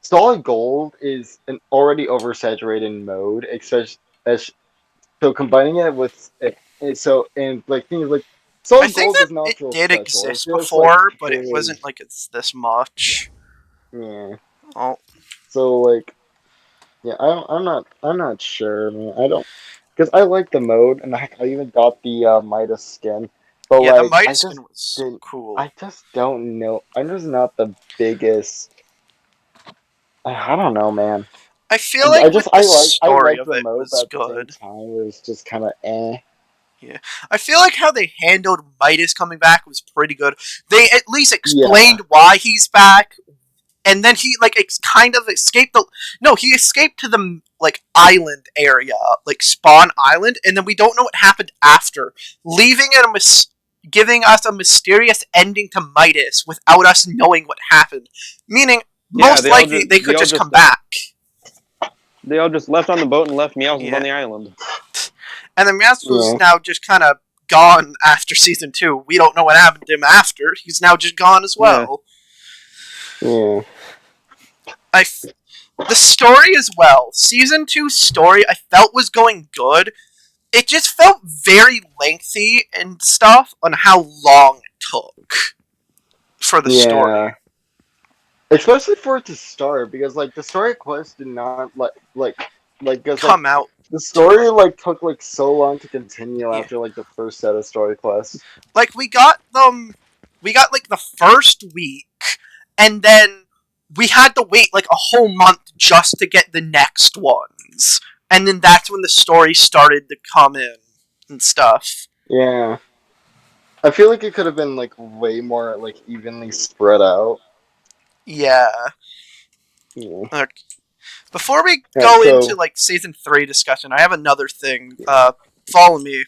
solid gold is an already oversaturated mode, especially so combining it with things like solid gold does not feel it did special. exist before, but it wasn't like it's this much. Yeah. Oh. So I'm not sure, man. I don't, because I like the mode, and I even got the Midas skin. But yeah, the Midas skin was cool. I just don't know. I'm just not the biggest. I don't know, man. I feel like the story of it was good. At the same time, it was just kind of eh. Yeah, I feel like how they handled Midas coming back was pretty good. They at least explained why he's back, and then he kind of escaped he escaped to the island area, Spawn Island, and then we don't know what happened after, leaving it giving us a mysterious ending to Midas without us knowing what happened. Meaning, most likely they could just come back. They all just left on the boat and left Meowscles on the island. And then Meowscles now just kind of gone after season 2. We don't know what happened to him after. He's now just gone as well. Yeah. The story as well. Season 2's story I felt was going good. It just felt very lengthy and stuff on how long it took for the story. Especially for it to start, because like the story quest did not because Come out. the story like took like so long to continue Yeah. after like the first set of story quests. Like we got like the first week, and then we had to wait like a whole month just to get the next ones. And then that's when the story started to come in and stuff. Yeah. I feel like it could have been like way more like evenly spread out. Yeah. Yeah. Okay. Before we Yeah, go so- into like season 3 discussion, I have another thing. Follow me.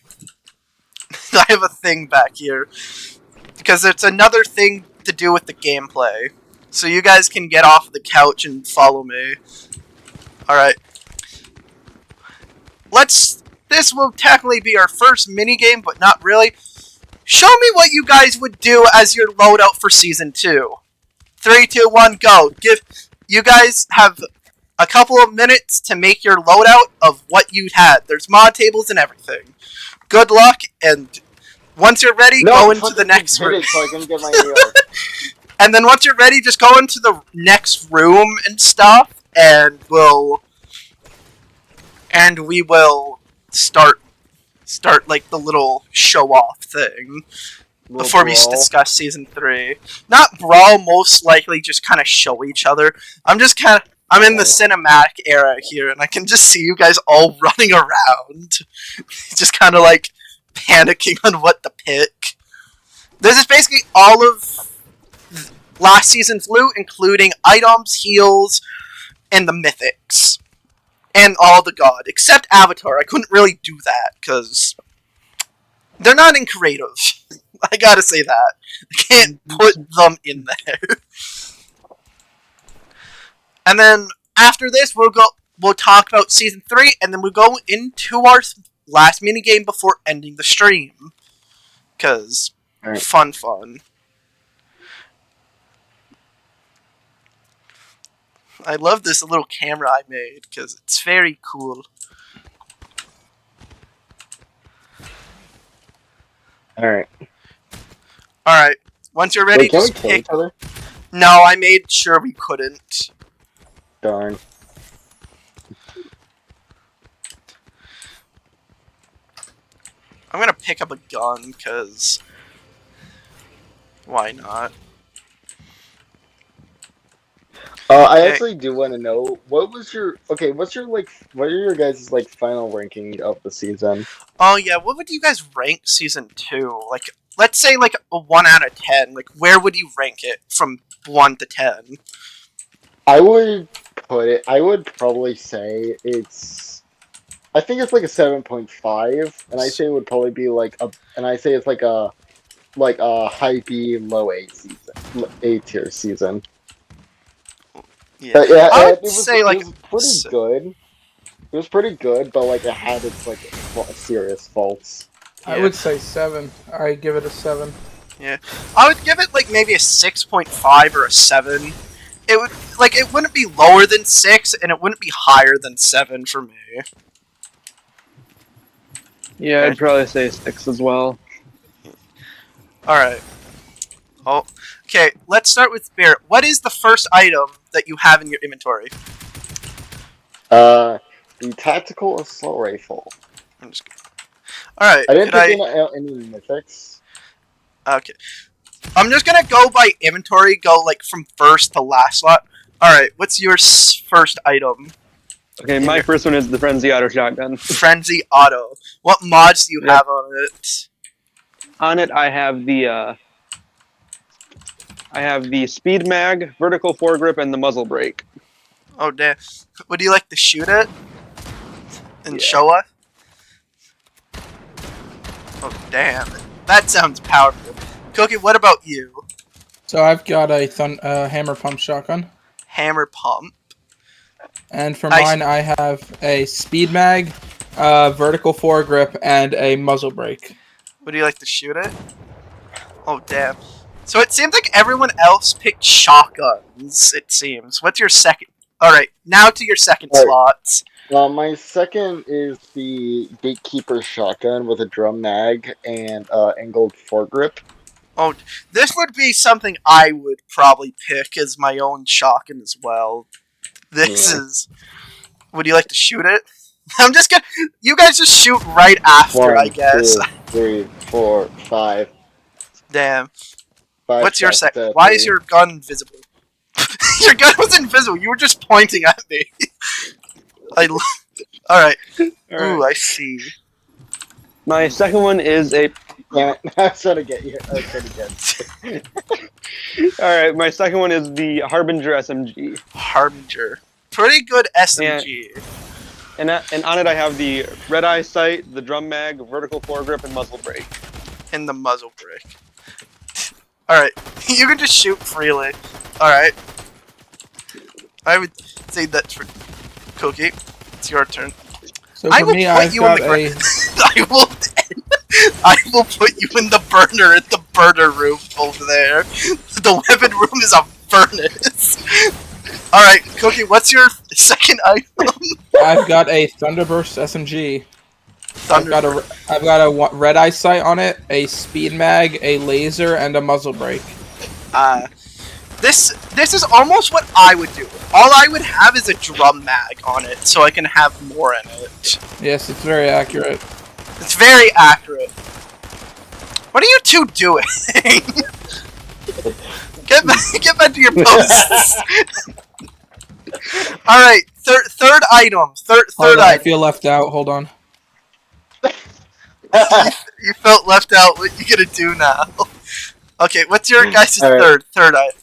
I have a thing back here because it's another thing to do with the gameplay. So you guys can get off the couch and follow me. All right. This will technically be our first mini game, but not really. Show me what you guys would do as your loadout for season 2. 3, 2, 1, go. You guys have a couple of minutes to make your loadout of what you had. There's mod tables and everything. Good luck, and once you're ready, go into the next room. So I can get my meal. And then once you're ready, just go into the next room and stuff, and we will start like the little show off thing before we discuss season 3. Not brawl, most likely just kind of show each other. I'm in the cinematic era here, and I can just see you guys all running around, just kind of like panicking on what to pick. This is basically all of last season's loot, including items, heals, and the mythics. And all the god, except Avatar. I couldn't really do that, because they're not in creative. I gotta say that. I can't put them in there. And then, after this, we'll talk about Season 3, and then we'll go into our last minigame before ending the stream. Because, Right. fun. I love this little camera I made, because it's very cool. Alright. Alright, once you're ready, Wait, can we just kill pick... each other? No, I made sure we couldn't. Darn. I'm gonna pick up a gun, because... why not? I Okay. actually do want to know, what's your what are your guys' like final ranking of the season? Oh yeah, what would you guys rank Season 2? Like, let's say like a 1 out of 10. Like, where would you rank it from 1 to 10? I would probably say I think it's like a 7.5, and I say it would probably be it's like a high B, low A tier season. Yeah, Yeah, I would it was, say like it was pretty good. It was pretty good, but like it had its like serious faults. I would say 7. I give it a 7. I would give it like maybe a 6.5 or a 7. It wouldn't be lower than 6, and it wouldn't be higher than 7 for me. Yeah, I'd probably say 6 as well. Alright. Oh, okay, let's start with Spirit. What is the first item that you have in your inventory? The tactical assault rifle. I'm just kidding. Alright, I didn't pick any mythics. Okay. I'm just gonna go by inventory, go like from first to last slot. Alright, what's your first item? Okay, my first one is the Frenzy Auto Shotgun. Frenzy Auto. What mods do you have on it? On it, I have the Speed Mag, Vertical Foregrip, and the Muzzle Brake. Oh damn. Would you like to shoot it? And Yeah. show us? Oh damn. That sounds powerful. Cookie, what about you? So I've got a hammer pump shotgun. Hammer pump. And for mine, I have a speed mag, vertical foregrip, and a muzzle brake. Would you like to shoot it? Oh damn. So it seems like everyone else picked shotguns, it seems. What's your second Alright, now to your second Alright. slots. My second is the Gatekeeper shotgun with a drum mag and angled foregrip. Oh, this would be something I would probably pick as my own shotgun as well. This is... Would you like to shoot it? I'm just gonna... You guys just shoot right after, I guess. 1, 2, 3, 4, 5. Damn. 5 What's your shots second? at Why three. is your gun invisible? Your gun was invisible. You were just pointing at me. Alright. Ooh, I see. My second one is a. Damn it. I was trying to get you. Alright, my second one is the Harbinger SMG. Harbinger. Pretty good SMG. And on it I have the red eye sight, the drum mag, vertical foregrip, and muzzle brake. And the muzzle brake. Alright. You can just shoot freely. Alright. I would say that's for Cookie. It's your turn. So I for will me, put I've you in got the I will put you in the burner at the burner room over there. The weapon room is a furnace. Alright, Cookie, what's your second item? I've got a Thunderburst SMG. Thunder. I've got a red eye sight on it, a speed mag, a laser, and a muzzle brake. This is almost what I would do. All I would have is a drum mag on it, so I can have more in it. Yes, it's very accurate. It's very accurate. What are you two doing? Get back to your posts. All right, third item. Third Hold on, I item. feel left out. Hold on. You felt left out. What you gonna do now? Okay, what's your guys' Alright. third item?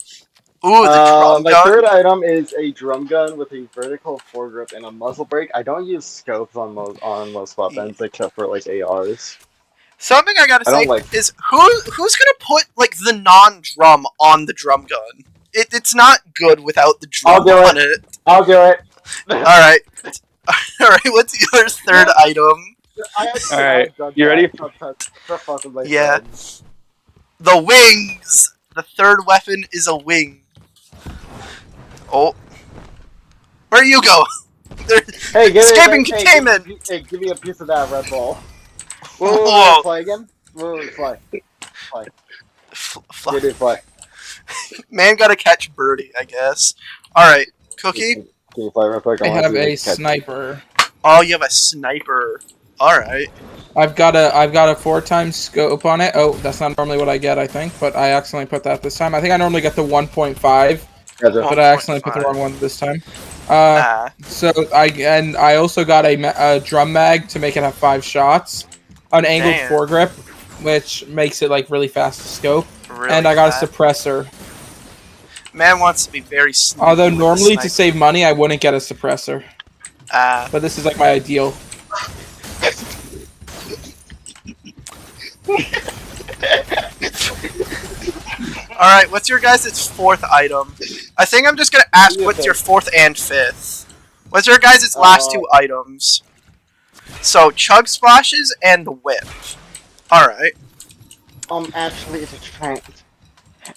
Ooh, the drum My gun. third item is a drum gun with a vertical foregrip and a muzzle brake. I don't use scopes on most weapons except for like ARs. Something I gotta I say don't like- is who's gonna put like the non-drum on the drum gun? It's not good without the drum I'll do on it. I'll do it. Alright. Alright, what's your third item? Alright, you ready? Yeah. The wings! The third weapon is a wing. Oh. Where you go? Hey, give Escaping me, containment! Hey, give me a piece of that Red Bull. Whoa. Fly again? Fly. Fly. Fly. Man gotta catch birdie, I guess. Alright, Cookie? Can you fly real quick? I wanna have see a this catch. sniper. Oh, you have a sniper. Alright. I've got a 4x scope on it. Oh, that's not normally what I get, I think, but I accidentally put that this time. I think I normally get the 1.5, Gotcha. but I accidentally put the wrong one this time. Ah. So I also got a drum mag to make it have 5 shots, an angled Damn. foregrip, which makes it like really fast to scope, Really and I got fast. a suppressor. Man wants to be very sneaky Although with the normally to sniper. save money I wouldn't get a suppressor, but this is like my ideal. Alright, what's your guys' fourth item? I think I'm just gonna ask what's your fourth and fifth. What's your guys' last two items? So, chug splashes and the whip. Alright. Actually, it's a trank.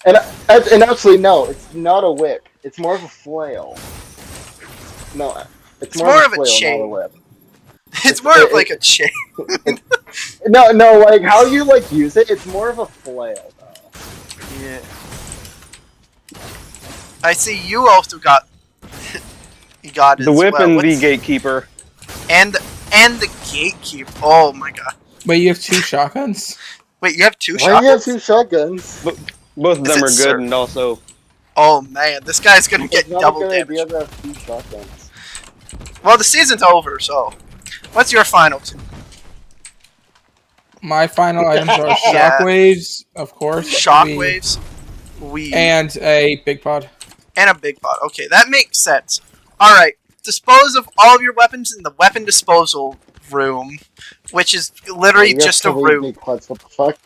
And actually, no, it's not a whip. It's more of a flail. No, it's more of a a flail, chain. not a whip. It's more of like a chain. No, like how you like use it. It's more of a flail, though. Yeah. I see you also got... you got it The as whip well. and the What's- gatekeeper. And the gatekeeper. Oh my god. Wait, you have 2 shotguns? Wait, you have two Why do you have shots? 2 shotguns? Both of Is them it are sir? good, and also Oh man, this guy's gonna get It's not double a good damage. idea to have 2 shotguns. Well, the season's over, so... What's your final two? My final items are Yeah. shockwaves, of course. Shockwaves, And a big pod. and a big pot. Okay, that makes sense. Alright, dispose of all of your weapons in the weapon disposal room, which is literally You have just a 3 room. big pots, what the fuck?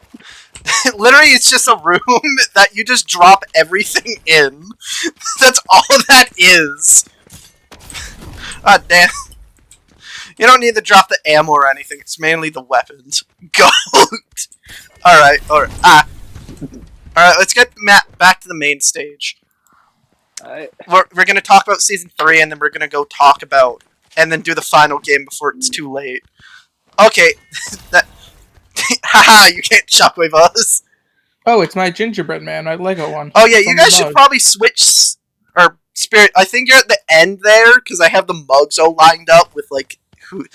Literally, it's just a room that you just drop everything in. That's all that is. Ah, damn. You don't need to drop the ammo or anything. It's mainly the weapons. Goat. Alright, alright. Alright, let's get Matt back to the main stage. We're gonna talk about season 3, and then we're gonna go talk about, and then do the final game before it's too late. Okay, that. Haha, you can't shockwave us. Oh, it's my gingerbread man, my Lego one. Oh yeah, It's you on the guys should mug. probably switch. Or Spirit, I think you're at the end there because I have the mugs all lined up with like who.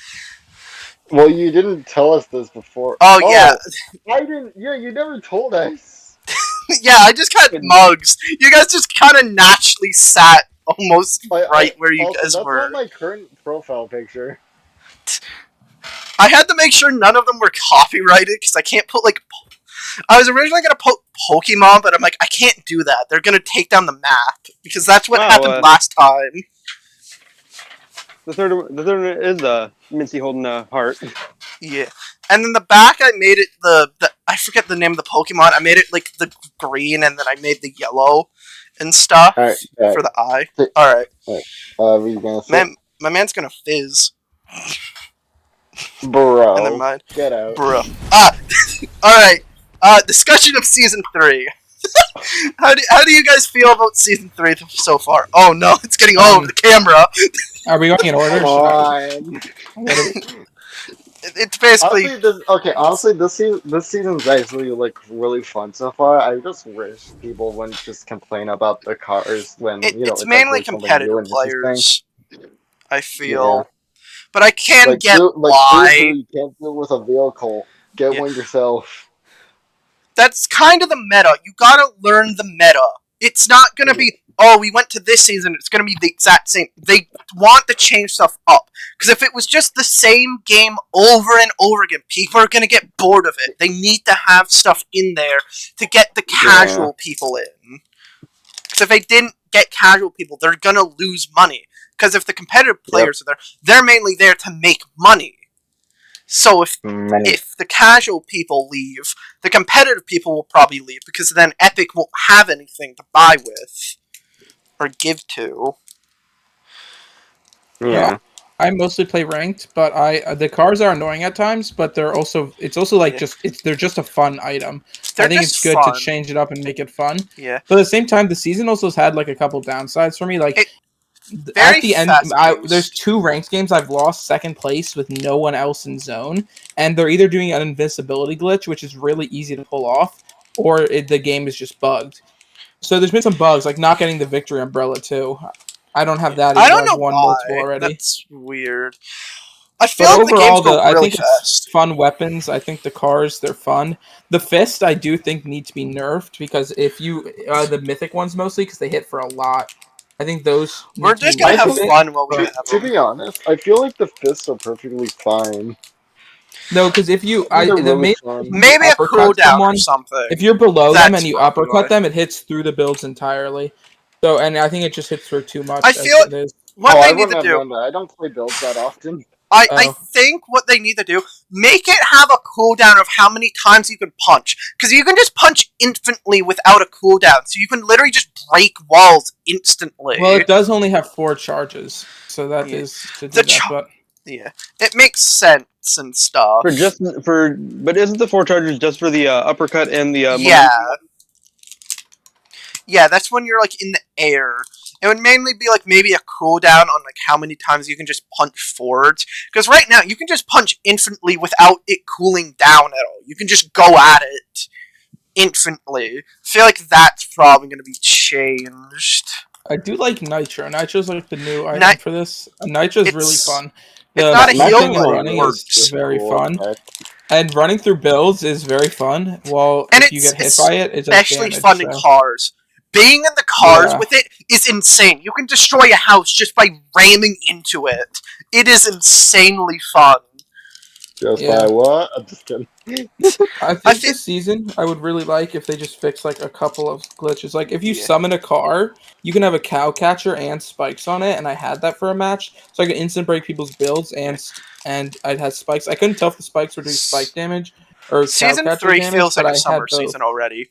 Well, you didn't tell us this before. Oh yeah, I didn't. Yeah, you never told us. yeah. I just got mugs. You guys just kind of naturally sat almost right where you guys that's were. not my current profile picture. I had to make sure none of them were copyrighted because I can't put like. I was originally gonna put Pokemon, but I'm like, I can't do that. They're gonna take down the map because that's what happened last time. The third one is Mincy holding a heart. Yeah, and then the back I made it the I forget the name of the Pokemon. I made it like the green, and then I made the yellow and stuff All right. for the eye. All right, What are you gonna say? my man's gonna fizz. Bro, And then mine, get out. bro. All right. Discussion of season 3. How do you guys feel about season 3 so far? Oh no, it's getting all over the camera. Are we going in order? Come on. It's basically Honestly, this season's actually like really fun so far. I just wish people wouldn't just complain about the cars when it's mainly actually competitive something new and interesting. players. I feel, but I can get why why. you can't deal with a vehicle. Get one yourself. That's kind of the meta. You gotta learn the meta. It's not gonna be, oh, we went to this season, it's gonna be the exact same. They want to change stuff up. Because if it was just the same game over and over again, people are gonna get bored of it. They need to have stuff in there to get the casual people in. Because if they didn't get casual people, they're gonna lose money. Because if the competitive players are there, they're mainly there to make money. So if the casual people leave, the competitive people will probably leave, because then Epic won't have anything to buy with or give to. Yeah, I mostly play ranked, but the cars are annoying at times, but they're also like they're just a fun item. I think it's good to change it up and make it fun. Yeah. But at the same time, the season also has had like a couple downsides for me. Like at the end, there's 2 ranked games I've lost second place with no one else in zone, and they're either doing an invincibility glitch, which is really easy to pull off, or the game is just bugged. So there's been some bugs, like not getting the victory umbrella too. I don't have that. I don't know I've won why. multiple already. That's weird. I feel like overall, the game's go really fast. It's fun weapons. I think the cars, they're fun. The fist, I do think need to be nerfed, because if you the mythic ones mostly, because they hit for a lot. I think those. We're just gonna have fun while we have them. To be honest, I feel like the fists are perfectly fine. No, because if you, maybe a cooldown or something. If you're below them and you uppercut them, it hits through the builds entirely. So, and I think it just hits through too much. I feel it is. What they need to do. I don't play builds that often. I think what they need to do, make it have a cooldown of how many times you can punch. Because you can just punch infinitely without a cooldown. So you can literally just break walls instantly. Well, it does only have 4 charges. So that is to do that. Yeah, it makes sense and stuff. But isn't the 4 charges just for the uppercut and the Yeah, that's when you're like in the air. It would mainly be like maybe a cooldown on like how many times you can just punch forwards. Because right now you can just punch infinitely without it cooling down at all. You can just go at it infinitely. I feel like that's probably going to be changed. I do like Nitro. Nitro's like the new item for this. Nitro's really fun. It's not a heal, but running is very fun. And running through builds is very fun. Well, if you get hit by it, it's especially fun in cars. Being in the cars with it is insane. You can destroy a house just by ramming into it. It is insanely fun. Just by what? I'm just kidding. I think this season, I would really like if they just fix like a couple of glitches. Like if you summon a car, you can have a cow catcher and spikes on it, and I had that for a match, so I could instant break people's builds, and I'd have spikes. I couldn't tell if the spikes were doing spike damage or season cow catcher 3 damage, feels like a summer season already.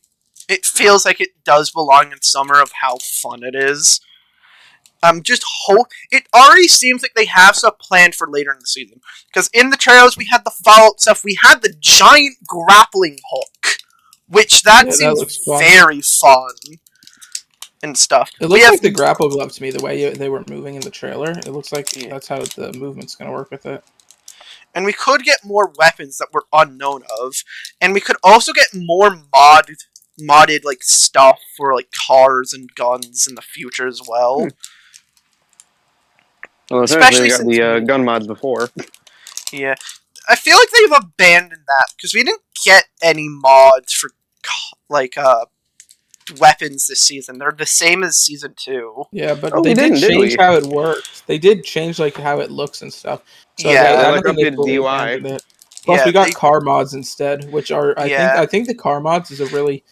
It feels like it does belong in summer of how fun it is. It already seems like they have stuff planned for later in the season. Because in the trailers, we had the Fallout stuff. We had the giant grappling hook, which seems very fun. and stuff. It looks like the grapple glove to me, the way they were moving in the trailer. It looks like that's how the movement's going to work with it. And we could get more weapons that we're unknown of. And we could also get more modded like stuff for like cars and guns in the future as well. Well, especially got the gun mods before. Yeah. I feel like they've abandoned that because we didn't get any mods for like weapons this season. They're the same as season 2. Yeah, but they did change how it works. They did change like how it looks and stuff. So yeah, I don't think they fully abandoned it. Plus, we got car mods instead, which are I think the car mods is a really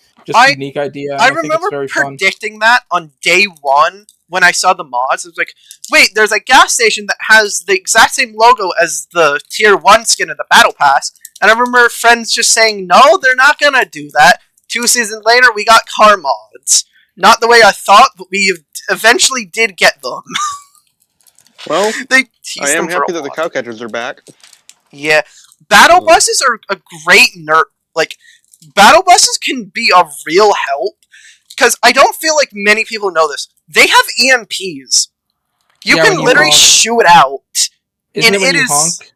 unique idea. I remember predicting that on day 1 when I saw the mods. I was like, wait, there's a gas station that has the exact same logo as the tier 1 skin of the battle pass. And I remember friends just saying, no, they're not gonna do that. 2 seasons later, we got car mods. Not the way I thought, but we eventually did get them. Well, I am happy that the cow catchers are back. Yeah. Battle buses are a great like, battle buses can be a real help. Because I don't feel like many people know this. They have EMPs. You can literally shoot out. Isn't it when you honk?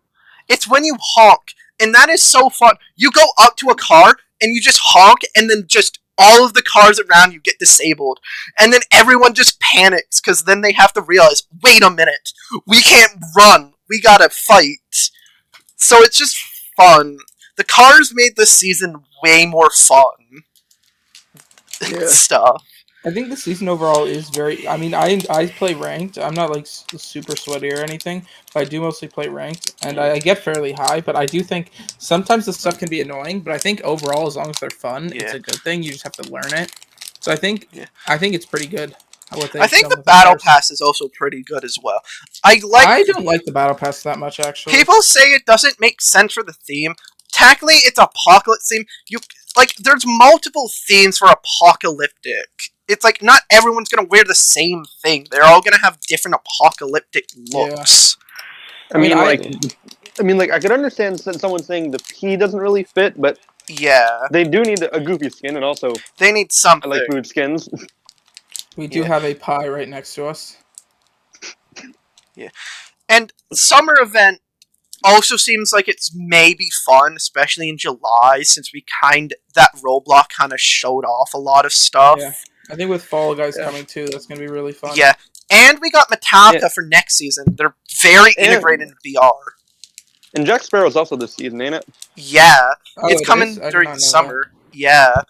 It's when you honk. And that is so fun. You go up to a car, and you just honk, and then just all of the cars around you get disabled. And then everyone just panics, because then they have to realize, wait a minute, we can't run. We gotta fight. So it's just fun. The cars made this season way more fun. Stuff. I think the season overall is very... I mean, I play ranked. I'm not, like, super sweaty or anything, but I do mostly play ranked, and I get fairly high, but I do think sometimes the stuff can be annoying, but I think overall, as long as they're fun, it's a good thing. You just have to learn it. So I think it's pretty good. I think the Battle Pass is also pretty good as well. I don't like the Battle Pass that much, actually. People say it doesn't make sense for the theme. Technically, it's apocalypse theme. There's multiple themes for apocalyptic. It's like not everyone's gonna wear the same thing. They're all gonna have different apocalyptic looks. Yeah. I mean, I could understand someone saying the P doesn't really fit, but they do need a goofy skin, and also they need something. I like mood skins. We do have a pie right next to us. Yeah, and summer event also seems like it's maybe fun, especially in July, since that roadblock kind of showed off a lot of stuff. Yeah. I think with Fall Guys coming too, that's going to be really fun. Yeah, and we got Metallica for next season. They're very integrated in VR. And Jack Sparrow's also this season, ain't it? Yeah, it's coming during the summer. That. Yeah,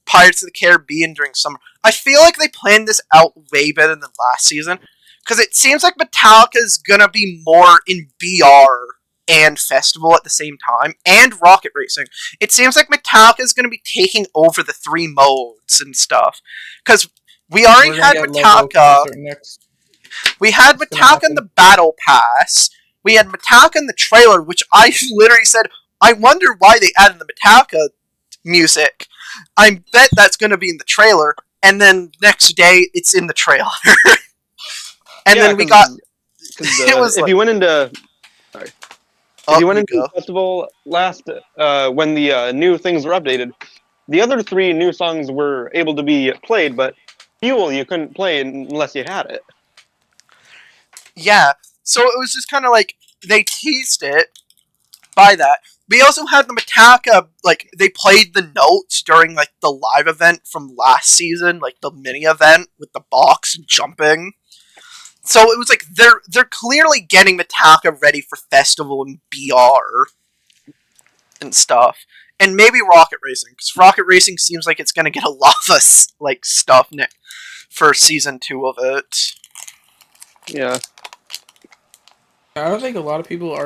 Pirates of the Caribbean during summer. I feel like they planned this out way better than last season, because it seems like Metallica's going to be more in VR and Festival at the same time, and Rocket Racing. It seems like Metallica is going to be taking over the 3 modes and stuff. Because we already had Metallica. We had Metallica in the Battle Pass. We had Metallica in the trailer, which I literally said, I wonder why they added the Metallica music. I bet that's going to be in the trailer. And then next day, it's in the trailer. And then we got... if you went into... Sorry. If you went into the festival last, when the new things were updated, the other 3 new songs were able to be played, but Fuel you couldn't play unless you had it. Yeah, so it was just kind of like, they teased it by that. We also had the Metallica, they played the notes during, the live event from last season, the mini event with the box and jumping. So it was they're clearly getting Metallica ready for Festival and BR and stuff. And maybe Rocket Racing, because Rocket Racing seems like it's going to get a lot of stuff for Season 2 of it. Yeah. I don't think a lot of people are,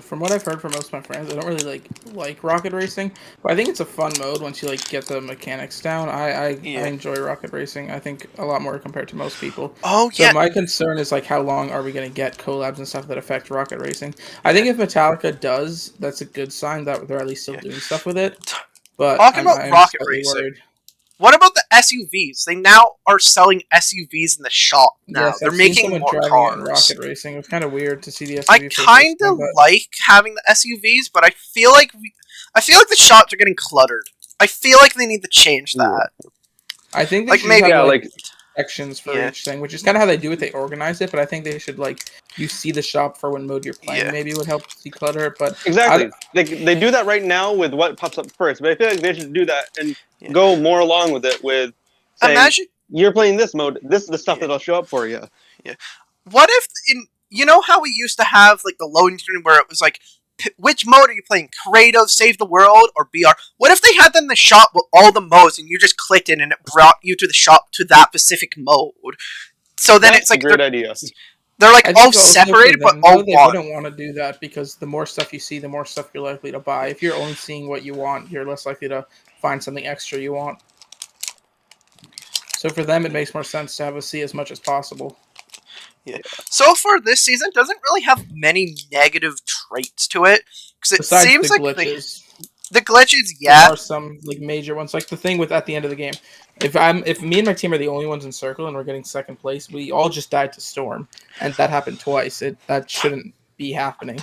from what I've heard from most of my friends, I don't really, like Rocket Racing. But I think it's a fun mode once you, get the mechanics down. I enjoy Rocket Racing, I think, a lot more compared to most people. Oh, yeah. So my concern is, how long are we going to get collabs and stuff that affect Rocket Racing? I think if Metallica does, that's a good sign that they're at least still doing stuff with it. But talking about Rocket Racing, worried. What about the SUVs? They now are selling SUVs in the shop now. Yes, they're making more cars. In Rocket Racing. It was kind of weird to see the SUV. I kind of like having the SUVs, but I feel like the shops are getting cluttered. I feel like they need to change that. I think they maybe sections for Yeah. each thing, which is kind of how they do it. They organize it, but I think they should you see the shop for what mode you're playing. Yeah. Maybe would help declutter it, but Exactly. They do that right now with what pops up first, but I feel like they should do that and Yeah. go more along with it with saying, Imagine you're playing this mode, this is the stuff Yeah. that'll show up for you. what if you know how we used to have like the loading screen where it was like, which mode are you playing? Creative, Save the World, or BR? What if they had them in the shop with all the modes and you just clicked in and it brought you to the shop to that specific mode? So then That's it's like a great idea. they're like I all think also separated for but them, all though, they one. wouldn't want to do that because the more stuff you see, the more stuff you're likely to buy. If you're only seeing what you want, you're less likely to find something extra you want. So for them, it makes more sense to have us see as much as possible. So far, this season doesn't really have many negative traits to it because it Besides seems the like glitches, the glitches, there yeah. are some major ones, like the thing with at the end of the game. If me and my team are the only ones in circle and we're getting second place, we all just died to storm, and that happened twice. That shouldn't be happening.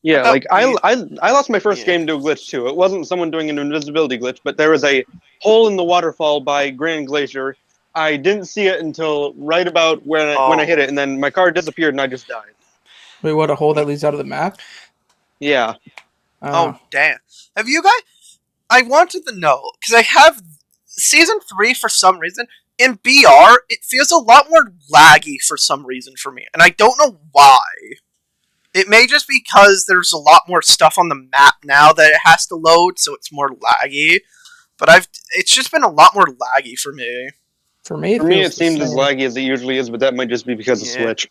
Yeah, like I lost my first Yeah. game to a glitch too. It wasn't someone doing an invisibility glitch, but there was a hole in the waterfall by Grand Glacier. I didn't see it until right about when I hit it, and then my car disappeared and I just died. Wait, what? A hole that leads out of the map? Yeah. Oh damn! Have you guys? I wanted to know because I have season 3 for some reason. In BR, it feels a lot more laggy for some reason for me, and I don't know why. It may just be because there's a lot more stuff on the map now that it has to load, so it's more laggy. But it's just been a lot more laggy for me. For me, it seems as laggy as it usually is, but that might just be because of Switch.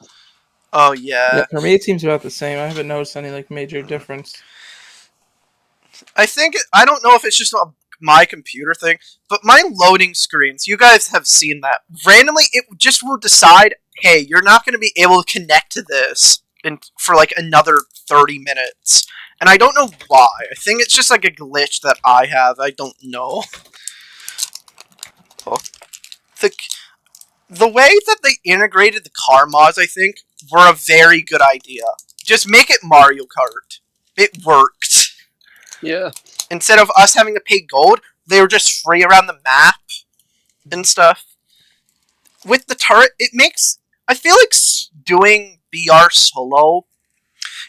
Oh yeah. Yeah, for me it seems about the same. I haven't noticed any major difference. I don't know if it's just my computer thing, but my loading screens, you guys have seen that. Randomly, it just will decide, hey, you're not going to be able to connect to this for another 30 minutes. And I don't know why. I think it's just like a glitch that I have. I don't know. Oh. The way that they integrated the car mods, I think, were a very good idea. Just make it Mario Kart. It worked. Yeah. Instead of us having to pay gold, they were just free around the map and stuff. With the turret, I feel like doing BR solo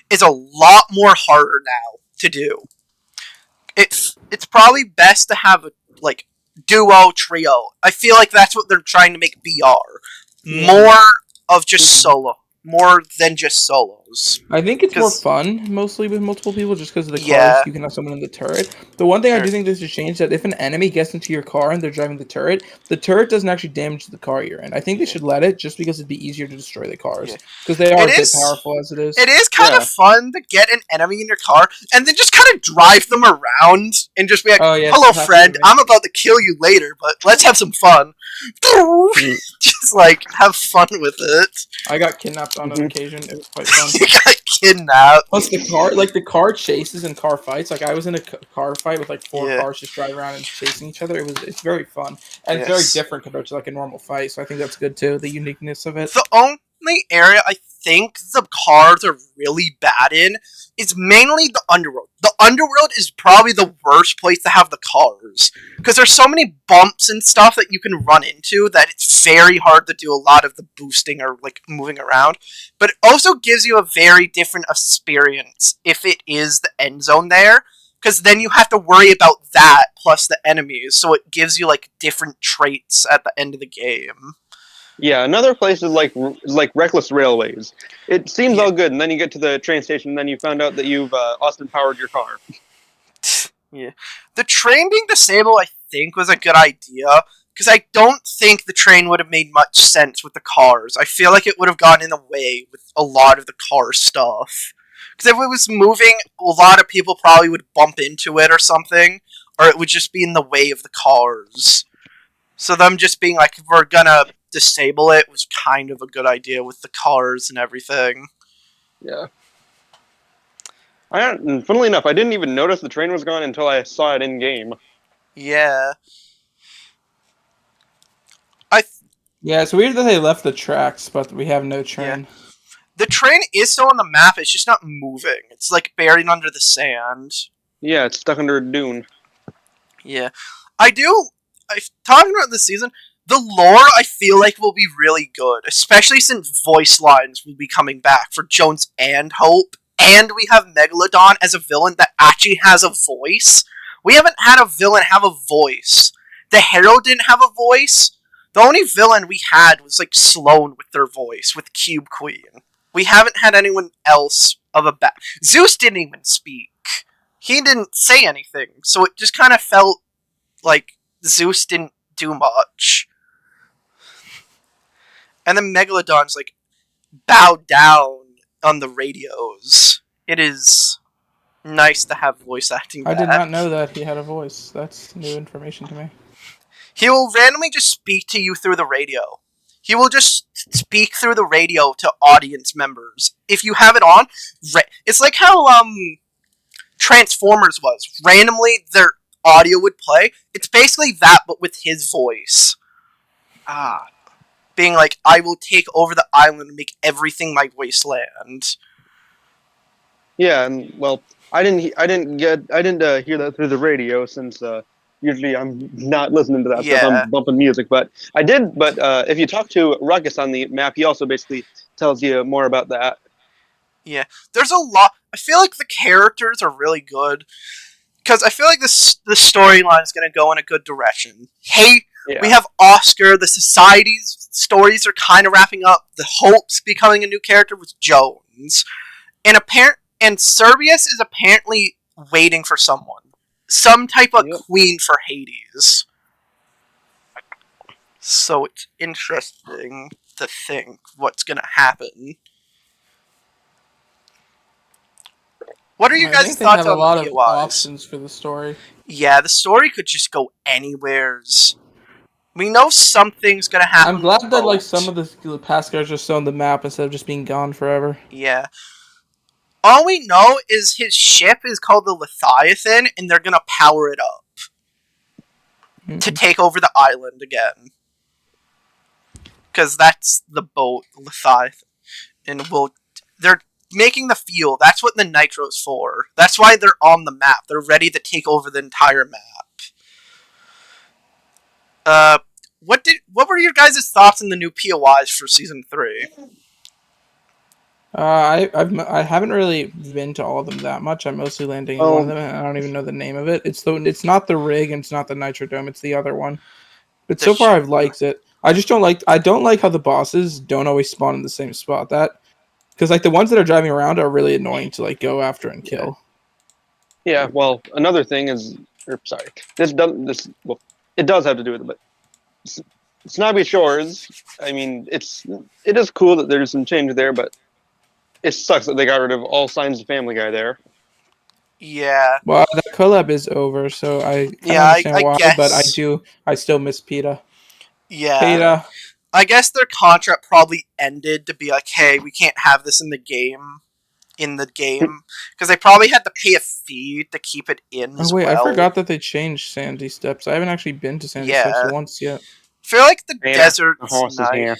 is a lot more harder now to do. It's probably best to have a duo, trio. I feel like that's what they're trying to make BR. More of just solo. More than just solos. I think it's more fun, mostly with multiple people, just because of the cars. Yeah. You can have someone in the turret. The one thing I do think they should change that if an enemy gets into your car and they're driving the turret doesn't actually damage the car you're in. I think they should let it, just because it'd be easier to destroy the cars. Because they are a bit powerful as it is. It is kind of fun to get an enemy in your car and then just kind of drive them around and just be like, hello friend, I'm about to kill you later, but let's have some fun. Just have fun with it. I got kidnapped on an occasion. It was quite fun. You got kidnapped. Plus the car chases and car fights. I was in a car fight with 4 cars just driving around and chasing each other. It's very fun. And it's very different compared to a normal fight, so I think that's good too, the uniqueness of it. The only area I think the cars are really bad in is mainly the underworld. The underworld is probably the worst place to have the cars. Because there's so many bumps and stuff that you can run into that it's very hard to do a lot of the boosting or moving around. But it also gives you a very different experience if it is the end zone there. Because then you have to worry about that plus the enemies. So it gives you different traits at the end of the game. Yeah, another place is like Reckless Railways. It seems all good, and then you get to the train station, and then you found out that you've Austin powered your car. Yeah, the train being disabled, I think, was a good idea because I don't think the train would have made much sense with the cars. I feel like it would have gotten in the way with a lot of the car stuff. Because if it was moving, a lot of people probably would bump into it or something, or it would just be in the way of the cars. So them just being like, we're gonna disable it was kind of a good idea with the cars and everything. Yeah. Funnily enough, I didn't even notice the train was gone until I saw it in game. Yeah. Yeah, it's weird that they left the tracks, but we have no train. Yeah. The train is still on the map, it's just not moving. It's buried under the sand. Yeah, it's stuck under a dune. Yeah. Talking about this season, The lore, I feel like, will be really good, especially since voice lines will be coming back for Jones and Hope, and we have Megalodon as a villain that actually has a voice. We haven't had a villain have a voice. The Hero didn't have a voice. The only villain we had was, like, Sloane with their voice, with Cube Queen. We haven't had anyone else of a Zeus didn't even speak. He didn't say anything, so it just kind of felt like Zeus didn't do much. And then Megalodon's like bowed down on the radios. It is nice to have voice acting back. I did not know that he had a voice. That's new information to me. He will randomly just speak to you through the radio. He will just speak through the radio to audience members. If you have it on, it's like how Transformers was. Randomly, their audio would play. It's basically that, but with his voice. Being like, I will take over the island and make everything my wasteland. Yeah, and well, I didn't hear that through the radio since usually I'm not listening to that stuff. I'm bumping music, but I did. But if you talk to Ruckus on the map, he also basically tells you more about that. Yeah, there's a lot. I feel like the characters are really good because I feel like the storyline is going to go in a good direction. Hey. Yeah. We have Oscar, the Society's stories are kind of wrapping up, the Hope's becoming a new character with Jones. And Serbius is apparently waiting for someone. Some type of queen for Hades. So it's interesting to think what's gonna happen. What are you guys' thoughts on a lot the of options for the story? Yeah, the story could just go anywheres. We know something's gonna happen. I'm glad that like some of the past guys are still on the map instead of just being gone forever. Yeah. All we know is his ship is called the Leviathan, and they're gonna power it up to take over the island again. Because that's the boat, the Leviathan, and they're making the fuel. That's what the nitro's for. That's why they're on the map. They're ready to take over the entire map. What were your guys' thoughts on the new POIs for season 3? I haven't really been to all of them that much. I'm mostly landing in one of them, and I don't even know the name of it. It's not the rig, and it's not the Nitro Dome. It's the other one. But so far, I've liked it. I just don't like how the bosses don't always spawn in the same spot. Because like the ones that are driving around are really annoying to like go after and kill. Yeah. Well, another thing is, it does have to do with it, but. Snobby Shores, I mean, it is cool that there's some change there, but it sucks that they got rid of all signs of Family Guy there. Yeah. Well, that collab is over, so I understand why, guess. But I still miss PETA. Yeah. PETA. I guess their contract probably ended to be like, hey, we can't have this in the game. Because they probably had to pay a fee to keep it in as well. I forgot that they changed Sandy Steps. I haven't actually been to Sandy Steps once yet. I feel like the desert. The horse is here.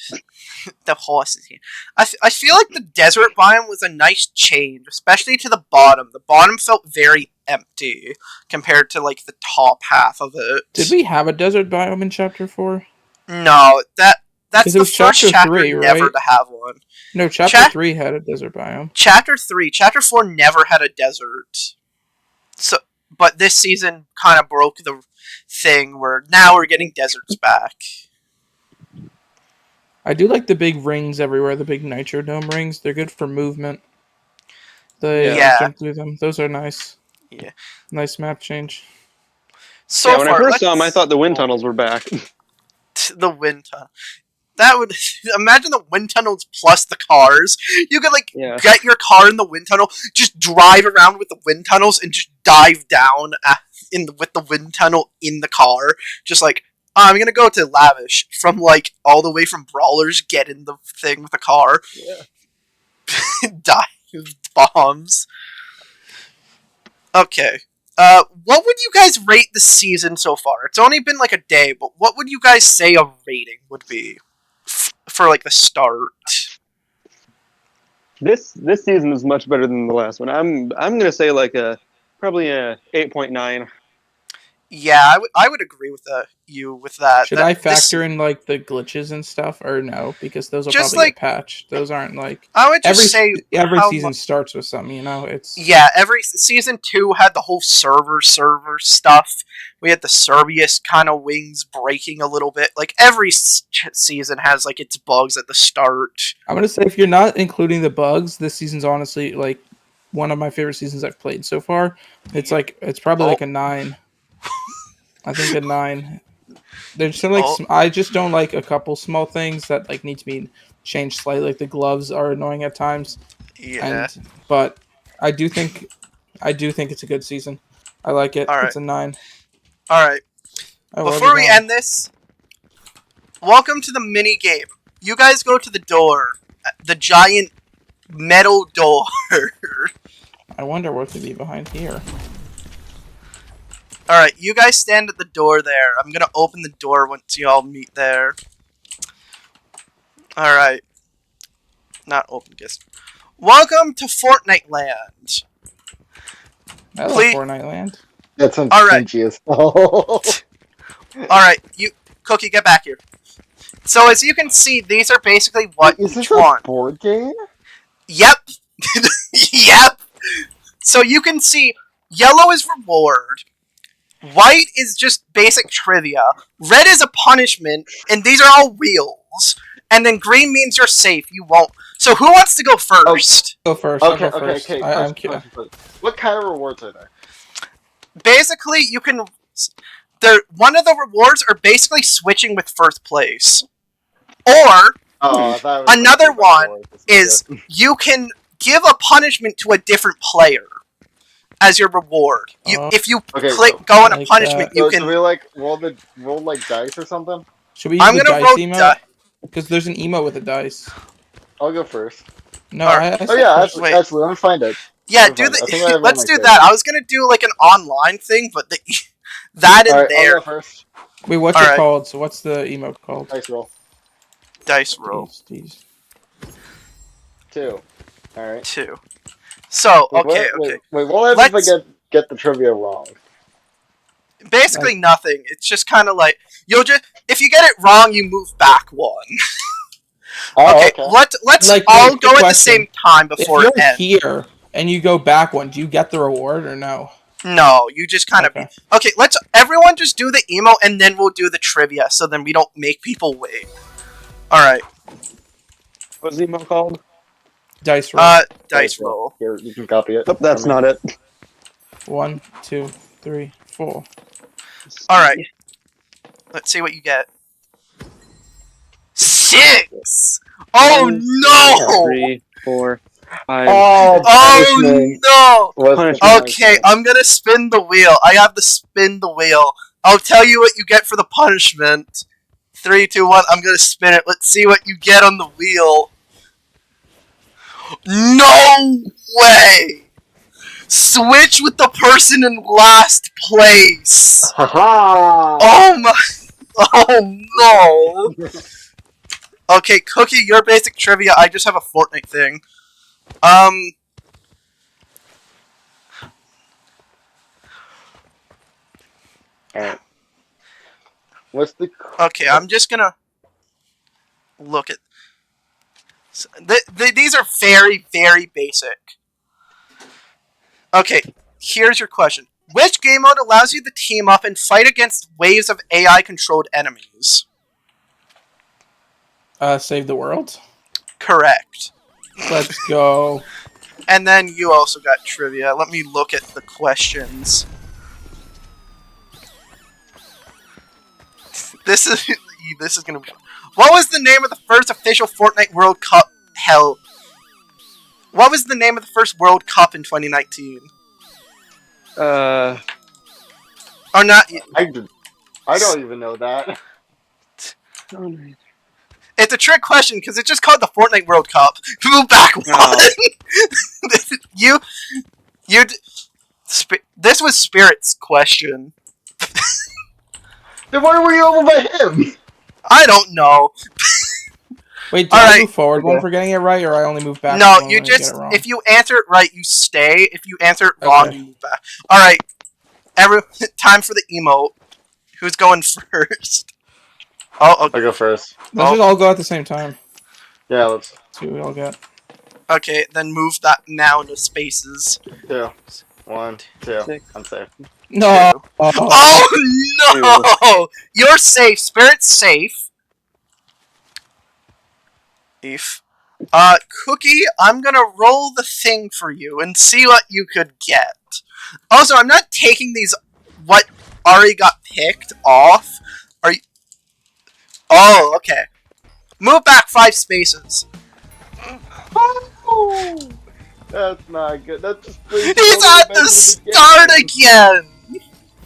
The horse is here. I feel like the desert biome was a nice change, especially to the bottom. The bottom felt very empty compared to like the top half of it. Did we have a desert biome in Chapter 4? No, that's the first chapter 3, never right? to have one. No, Chapter 3 had a desert biome. Chapter 4 never had a desert. So, but this season kind of broke the thing where now we're getting deserts back. I do like the big rings everywhere, the big Nitro Dome rings. They're good for movement. Jump through them. Those are nice. Yeah. Nice map change. So when I first saw them, I thought the wind tunnels were back. The wind tunnel. That would imagine the wind tunnels plus the cars. You could get your car in the wind tunnel, just drive around with the wind tunnels, and just dive down with the wind tunnel in the car. Just like I'm gonna go to Lavish from all the way from Brawlers, get in the thing with the car, die with bombs. Okay. What would you guys rate the season so far? It's only been a day, but what would you guys say a rating would be for the start? This season is much better than the last one. I'm gonna say probably a 8.9. Yeah, I would agree with you with that. Should I factor in like the glitches and stuff, or no? Because those will Just probably like get patched. Those aren't like I would just say every how season starts with something. You know, it's yeah. Every season 2 had the whole server stuff. We had the Serbius kind of wings breaking a little bit. Like every season has like its bugs at the start. I'm gonna say if you're not including the bugs, this season's honestly like one of my favorite seasons I've played so far. It's like it's probably like a 9. I think a 9. There's some like I just don't like a couple small things that like need to be changed slightly. Like the gloves are annoying at times. Yeah. But I do think it's a good season. I like it. All right. It's a 9. All right. Oh, before we end this, welcome to the mini game. You guys go to the door, the giant metal door. I wonder what could be behind here. Alright, you guys stand at the door there. I'm gonna open the door once you all meet there. Alright. Not open, guess. Welcome to Fortnite Land. I love Fortnite Land. That sounds cringy as hell. Alright, Cookie, get back here. So as you can see, these are basically what Is each this one. a board game? Yep. Yep. So you can see, yellow is reward. White is just basic trivia. Red is a punishment, and these are all wheels. And then green means you're safe. You won't. So who wants to go first? Go first. Okay. I'm curious. What kind of rewards are there? Basically, you can. One of the rewards are basically switching with first place, or another one is you can give a punishment to a different player as your reward. If you go on a punishment, you can. So we like roll like dice or something. Should we use the dice emote? Because there's an emote with a dice. I'll go first. No, actually, let me find it. Yeah, let's do that. I was gonna do like an online thing, but that in there. I'll go first. Wait, what's it called? So what's the emote called? Dice roll. Dice roll. 2. All right. 2. So okay. Wait, what happens if I get the trivia wrong? Basically nothing. It's just kind of like if you get it wrong, you move back 1. Okay. Let's all go at the same time before it ends. Here and you go back 1. Do you get the reward or no? No, you just kind of. Okay, let's everyone just do the emo and then we'll do the trivia, so then we don't make people wait. All right. What's the emo called? Dice roll. Dice roll. Here, you can copy it. Nope, that's not it. 1, 2, 3, 4. All right. Let's see what you get. 6. Oh no! 3, 4, 5. Oh no! Okay, I'm gonna spin the wheel. I have to spin the wheel. I'll tell you what you get for the punishment. 3, 2, 1. I'm gonna spin it. Let's see what you get on the wheel. No way! Switch with the person in last place. Oh my! Oh no! Okay, Cookie, your basic trivia. I just have a Fortnite thing. Alright. What's the... Okay, I'm just gonna look at... So, these are very, very basic. Okay, here's your question. Which game mode allows you to team up and fight against waves of AI-controlled enemies? Save the world? Correct. Let's go. And then you also got trivia. Let me look at the questions. This is gonna be... What was the name of the first official Fortnite World Cup held? What was the name of the first World Cup in 2019? Or not... I don't even know that. It's a trick question because it's just called the Fortnite World Cup. Move back 1. This was Spirit's question. Then why were you over by him? I don't know. Wait, do I move forward one for getting it right, or I only move back? No, you just... If you answer it right, you stay. If you answer it wrong, you move back. Alright. Time for the emote. Who's going first? Oh, okay. I go first. Let's just all go at the same time. Yeah, let's. See what we all get. Okay, then move that now into spaces. 2, 1, 2. Six. I'm safe. No. Oh no! You're safe. Spirit's safe. Cookie, I'm gonna roll the thing for you and see what you could get. Also, I'm not taking these what already got picked off. Are you? Oh, okay. Move back 5 spaces. Oh, that's not good. That's just. He's at the start again!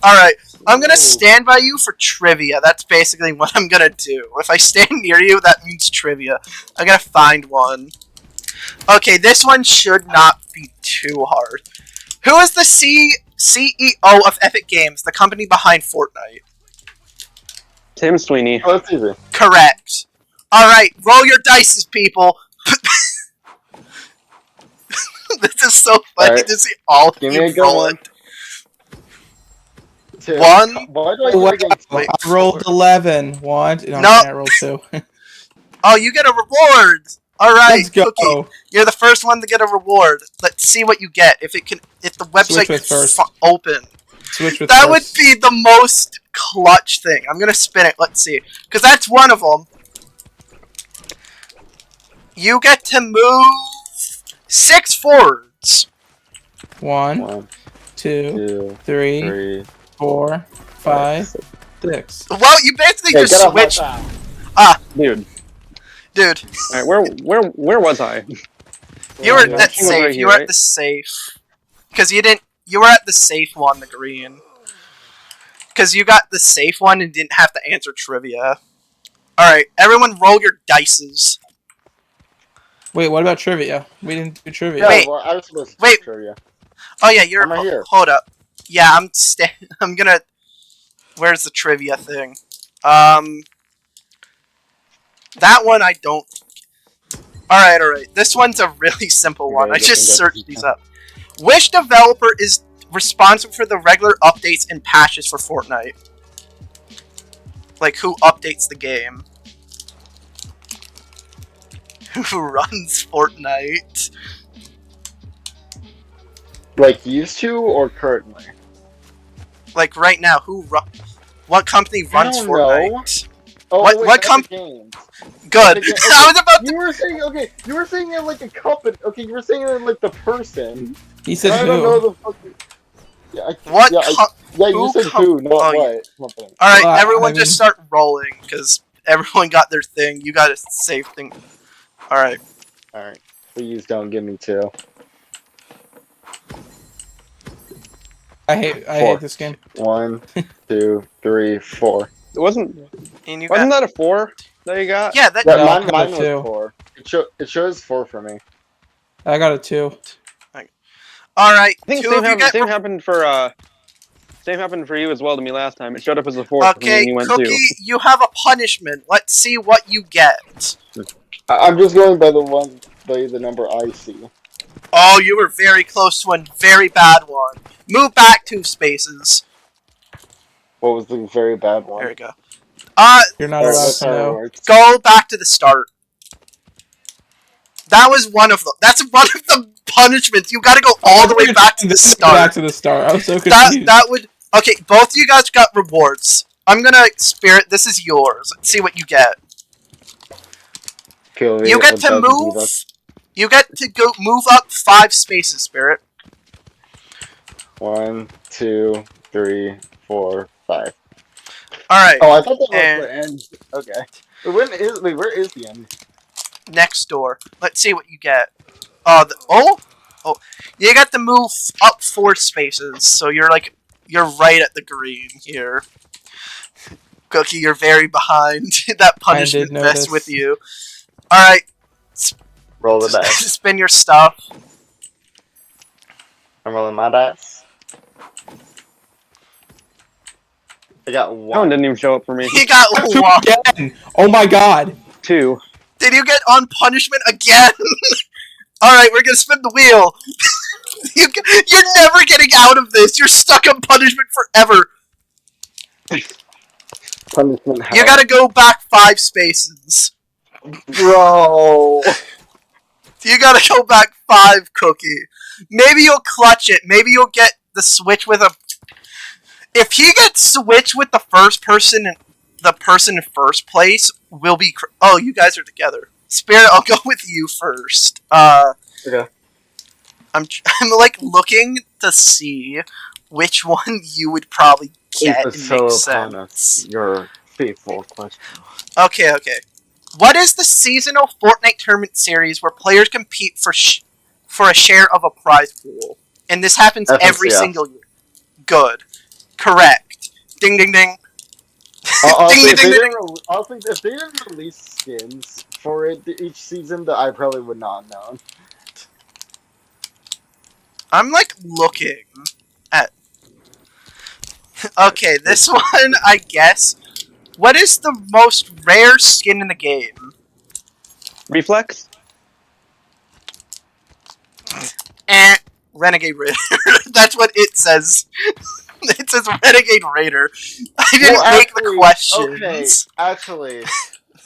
Alright, I'm gonna stand by you for trivia. That's basically what I'm gonna do. If I stand near you, that means trivia. I gotta find one. Okay, this one should not be too hard. Who is the CEO of Epic Games, the company behind Fortnite? Tim Sweeney. Oh, that's easy. Correct. Alright, roll your dices, people. This is so funny to see all of Give me you a good roll one. it. 2. One. Why do I go against Wait. I rolled 11. One. No, No. I can't roll 2. Oh, you get a reward! Alright, Let's go. Cookie. You're the first one to get a reward. Let's see what you get. If the website Switch with can first. open. Switch with That first. would be the most clutch thing. I'm gonna spin it. Let's see. Because that's one of them. You get to move 6 forwards. 1, 1, 2, 2, 3, 3. 4, 5, 6. Well, you basically Hey, just get off my switched. side. Dude. Dude, Alright, where was I? you were Yeah. at She was right safe. here, You were at right? the safe. Because you didn't. You were at the safe one, the green. Because you got the safe one and didn't have to answer trivia. Alright, everyone roll your dices. Wait, what about trivia? We didn't do trivia. Yeah, Wait. well, I was supposed to Wait. do trivia. Oh yeah, you're I'm right here. Hold up. Yeah, I'm gonna. Where's the trivia thing? That one I don't. All right. This one's a really simple one. I Okay, just good. searched these up. Which developer is responsible for the regular updates and patches for Fortnite? Like, who updates the game? Who runs Fortnite? Like used to or currently? Like, right now, what company runs don't Fortnite? Oh, What- wait, what Epic Games. Good. Okay, I was about to. You were saying okay. You were saying it like a company. Okay, you were saying it like the person. He said I don't know who? the fucking. Yeah, What? Yeah, yeah, you who said com- who, not oh, yeah. what. Company. All right, Well, I everyone, mean- just start rolling because everyone got their thing. You got a safe thing. All right. All right, please don't give me 2. I hate this game. 1, 2, 3, 4. It wasn't And you that got. a 4 that you got? Yeah, that. Yeah, No, I got mine a was 2. 4. It shows 4 for me. I got a 2. All right. I think Two of you get. same happened for you as well to me last time. It showed up as a 4 for me Okay, and you went Cookie, 2. you have a punishment. Let's see what you get. I'm just going by the number I see. Oh, you were very close to a very bad one. Move back 2 spaces. What was the very bad one? There you go. You're not Alright, allowed that's to how it know. works. Go back to the start. That was one of them. That's one of the punishments. You gotta go all the way back to the Back start. to the start. I was so confused. That would. Okay, both of you guys got rewards. I'm gonna Spirit. This is yours. Let's see what you get. Kill You me, get it to doesn't move. beat us. You get to go move up 5 spaces, Spirit. 1, 2, 3, 4, 5. All right. Oh, I thought that was And- the end. Okay. Where is the end? Next door. Let's see what you get. Oh. You got to move up 4 spaces, so you're right at the green here. Cookie, you're very behind. That punishment notice. messed with you. All right. Roll the dice. Spin your stuff. I'm rolling my dice. I got That one 1. didn't even show up for me. You got 1. Again. Oh my god. 2. Did you get on punishment again? Alright, we're gonna spin the wheel. You're never getting out of this. You're stuck on punishment forever. Punishment. You gotta go back 5 spaces. Bro. You gotta go back 5, Cookie. Maybe you'll clutch it. Maybe you'll get the switch with a... If he gets switched with the person in first place will be... Oh, you guys are together. Spirit, I'll go with you first. Okay. I'm like looking to see which one you would probably get and make sense. Your faithful question. Okay. What is the seasonal Fortnite tournament series where players compete for a share of a prize pool? And this happens every single year. Good. Correct. Ding ding ding. Honestly, if they didn't release skins for it each season, that I probably would not have known. I'm like looking at... Okay, this one, I guess. What is the most rare skin in the game? Reflex? Renegade Raider. That's what it says. It says Renegade Raider. I didn't make the questions. Okay, actually.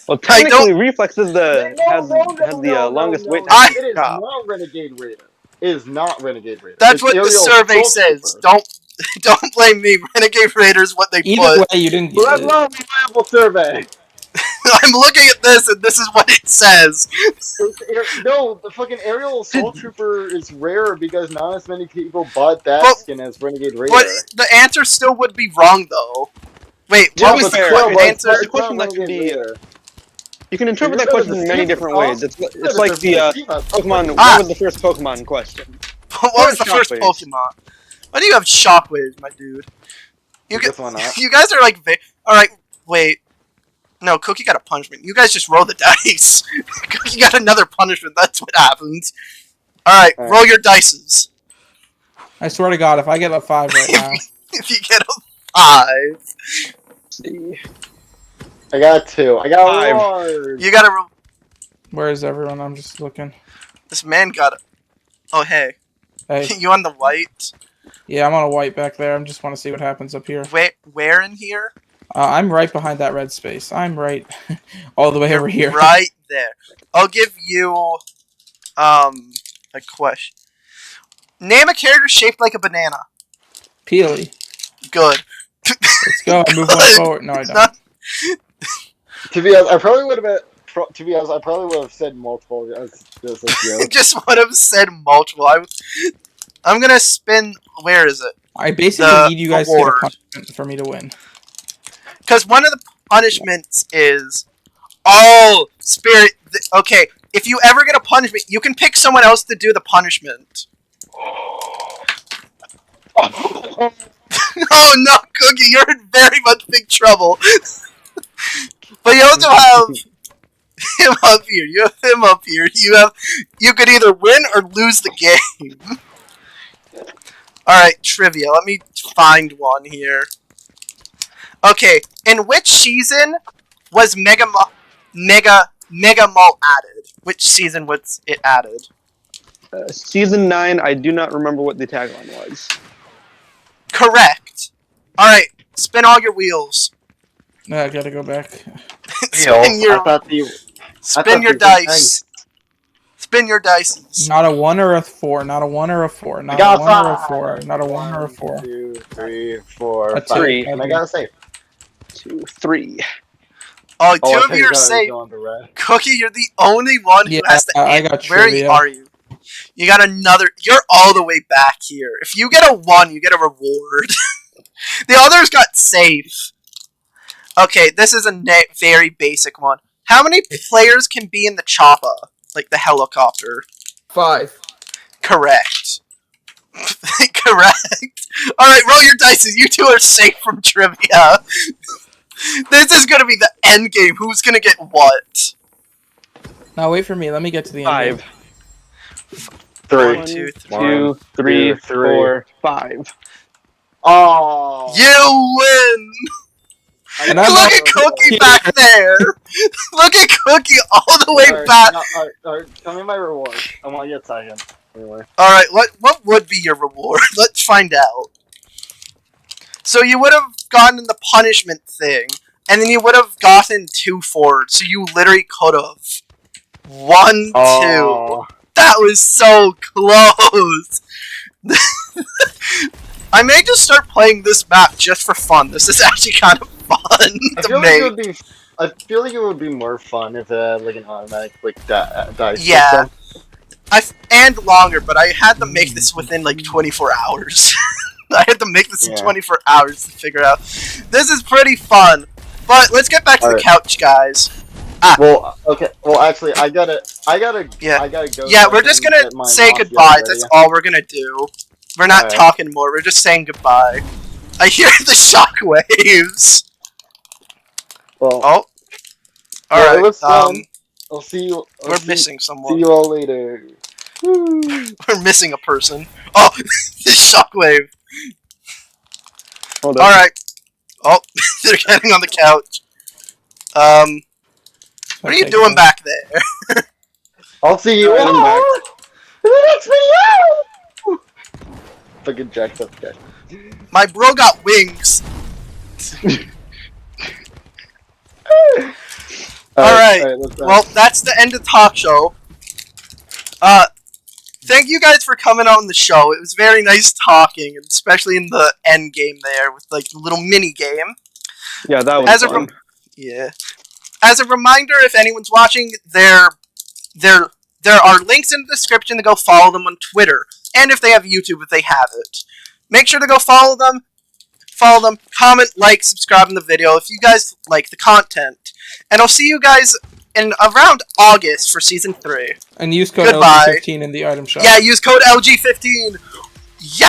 Well, technically, Reflex is has the longest wait time. It is not Renegade Raider. It is not Renegade Raider. That's what the survey says. Don't blame me. Renegade Raider is what they put. Either way, you didn't get That's not a reliable survey. I'm looking at this, and this is what it says. No, the fucking Aerial Assault Trooper is rare because not as many people bought that skin as Renegade Raider. But the answer still would be wrong, though. Wait, what was the answer? The question that could be... You can interpret that question in many different ways. It's like the Pokemon... What was the first Pokemon question? What was the first Pokemon? Why do you have Shockwaves, my dude? You guys are like... Alright, wait. No, Cookie got a punishment. You guys just roll the dice. Cookie got another punishment. That's what happens. Alright, roll your dices. I swear to God, if I get a 5 right now... If you get a 5... Let's see... I got 2. I got 1. You gotta roll... Where is everyone? I'm just looking. This man got it. Oh, hey. Hey. You on the white? Yeah, I'm on a white back there. I just want to see what happens up here. Where in here? I'm right behind that red space. I'm right all the way over here. Right there. I'll give you a question. Name a character shaped like a banana. Peely. Good. Let's go. Move one forward. No, I don't. To be honest, I probably would have said multiple. Just would have said multiple. I'm gonna spin. Where is it? I basically need you guys to get a punishment for me to win. Because one of the punishments is... Oh, Spirit... Okay, if you ever get a punishment, you can pick someone else to do the punishment. Oh no, Cookie, you're in very much big trouble. But you also have him up here. You have him up here. You could either win or lose the game. Alright, trivia. Let me find one here. Okay, in which season was Mega Mall added? Which season was it added? Season 9, I do not remember what the tagline was. Correct. Alright, spin all your wheels. No, I gotta go back. Spin your dice. Spin your dice. Not a 1 or a 4. Not a 1 or a 4. Not a 1 or a 4. Not a 1 or a 4. 1, 2, 3, 4, a 5. 3. And I gotta say 2, 3. Oh, 2 of you are safe. Cookie, you're the only one who has to I got Where are you? You got another... You're all the way back here. If you get a 1, you get a reward. The others got safe. Okay, this is a very basic one. How many players can be in the chopper? Like the helicopter? 5. Correct. Correct. Alright, roll your dice. You two are safe from trivia. This is gonna be the end game. Who's gonna get what? Now wait for me. Let me get to the end. 5. 3. 1, 2, 2, 3, 4, 5. Oh! You win! And Look at Cookie back there! Look at Cookie all the way back! Alright, tell me my reward. I want to get second. Anyway. Alright, what would be your reward? Let's find out. So you would have gotten the punishment thing, and then you would have gotten 2 forwards, so you literally could have. 1, 2. Oh. That was so close! I may just start playing this map just for fun. This is actually kind of fun to make. I feel like it would be more fun if it had like an automatic like dice Yeah. system. And longer, but I had to make this within like 24 hours. I had to make this in 24 hours to figure out. This is pretty fun. But let's get back to the couch, guys. Well, okay. Well, actually, I gotta go. Yeah, we're just gonna say goodbye. That's all we're gonna do. We're not talking more. We're just saying goodbye. I hear the shockwaves. Well, all right. It was fun. I'll see you. We're missing someone. See you all later. We're missing a person. Oh, the shockwave. Hold on. All right. Oh, they're getting on the couch. What are you doing back there? I'll see you in the next video. Fucking jacked up guy. My bro got wings. Alright, well, that's the end of Talkshow. Thank you guys for coming on the show. It was very nice talking, especially in the end game there with like the little mini game. Yeah, that was fun. As a reminder, if anyone's watching, there are links in the description to go follow them on Twitter, and if they have YouTube, if they have it. Make sure to go follow them, comment, like, subscribe in the video if you guys like the content. And I'll see you guys in around August for Season 3. And use code LG15 in the item shop. Yeah, use code LG15. Yeah!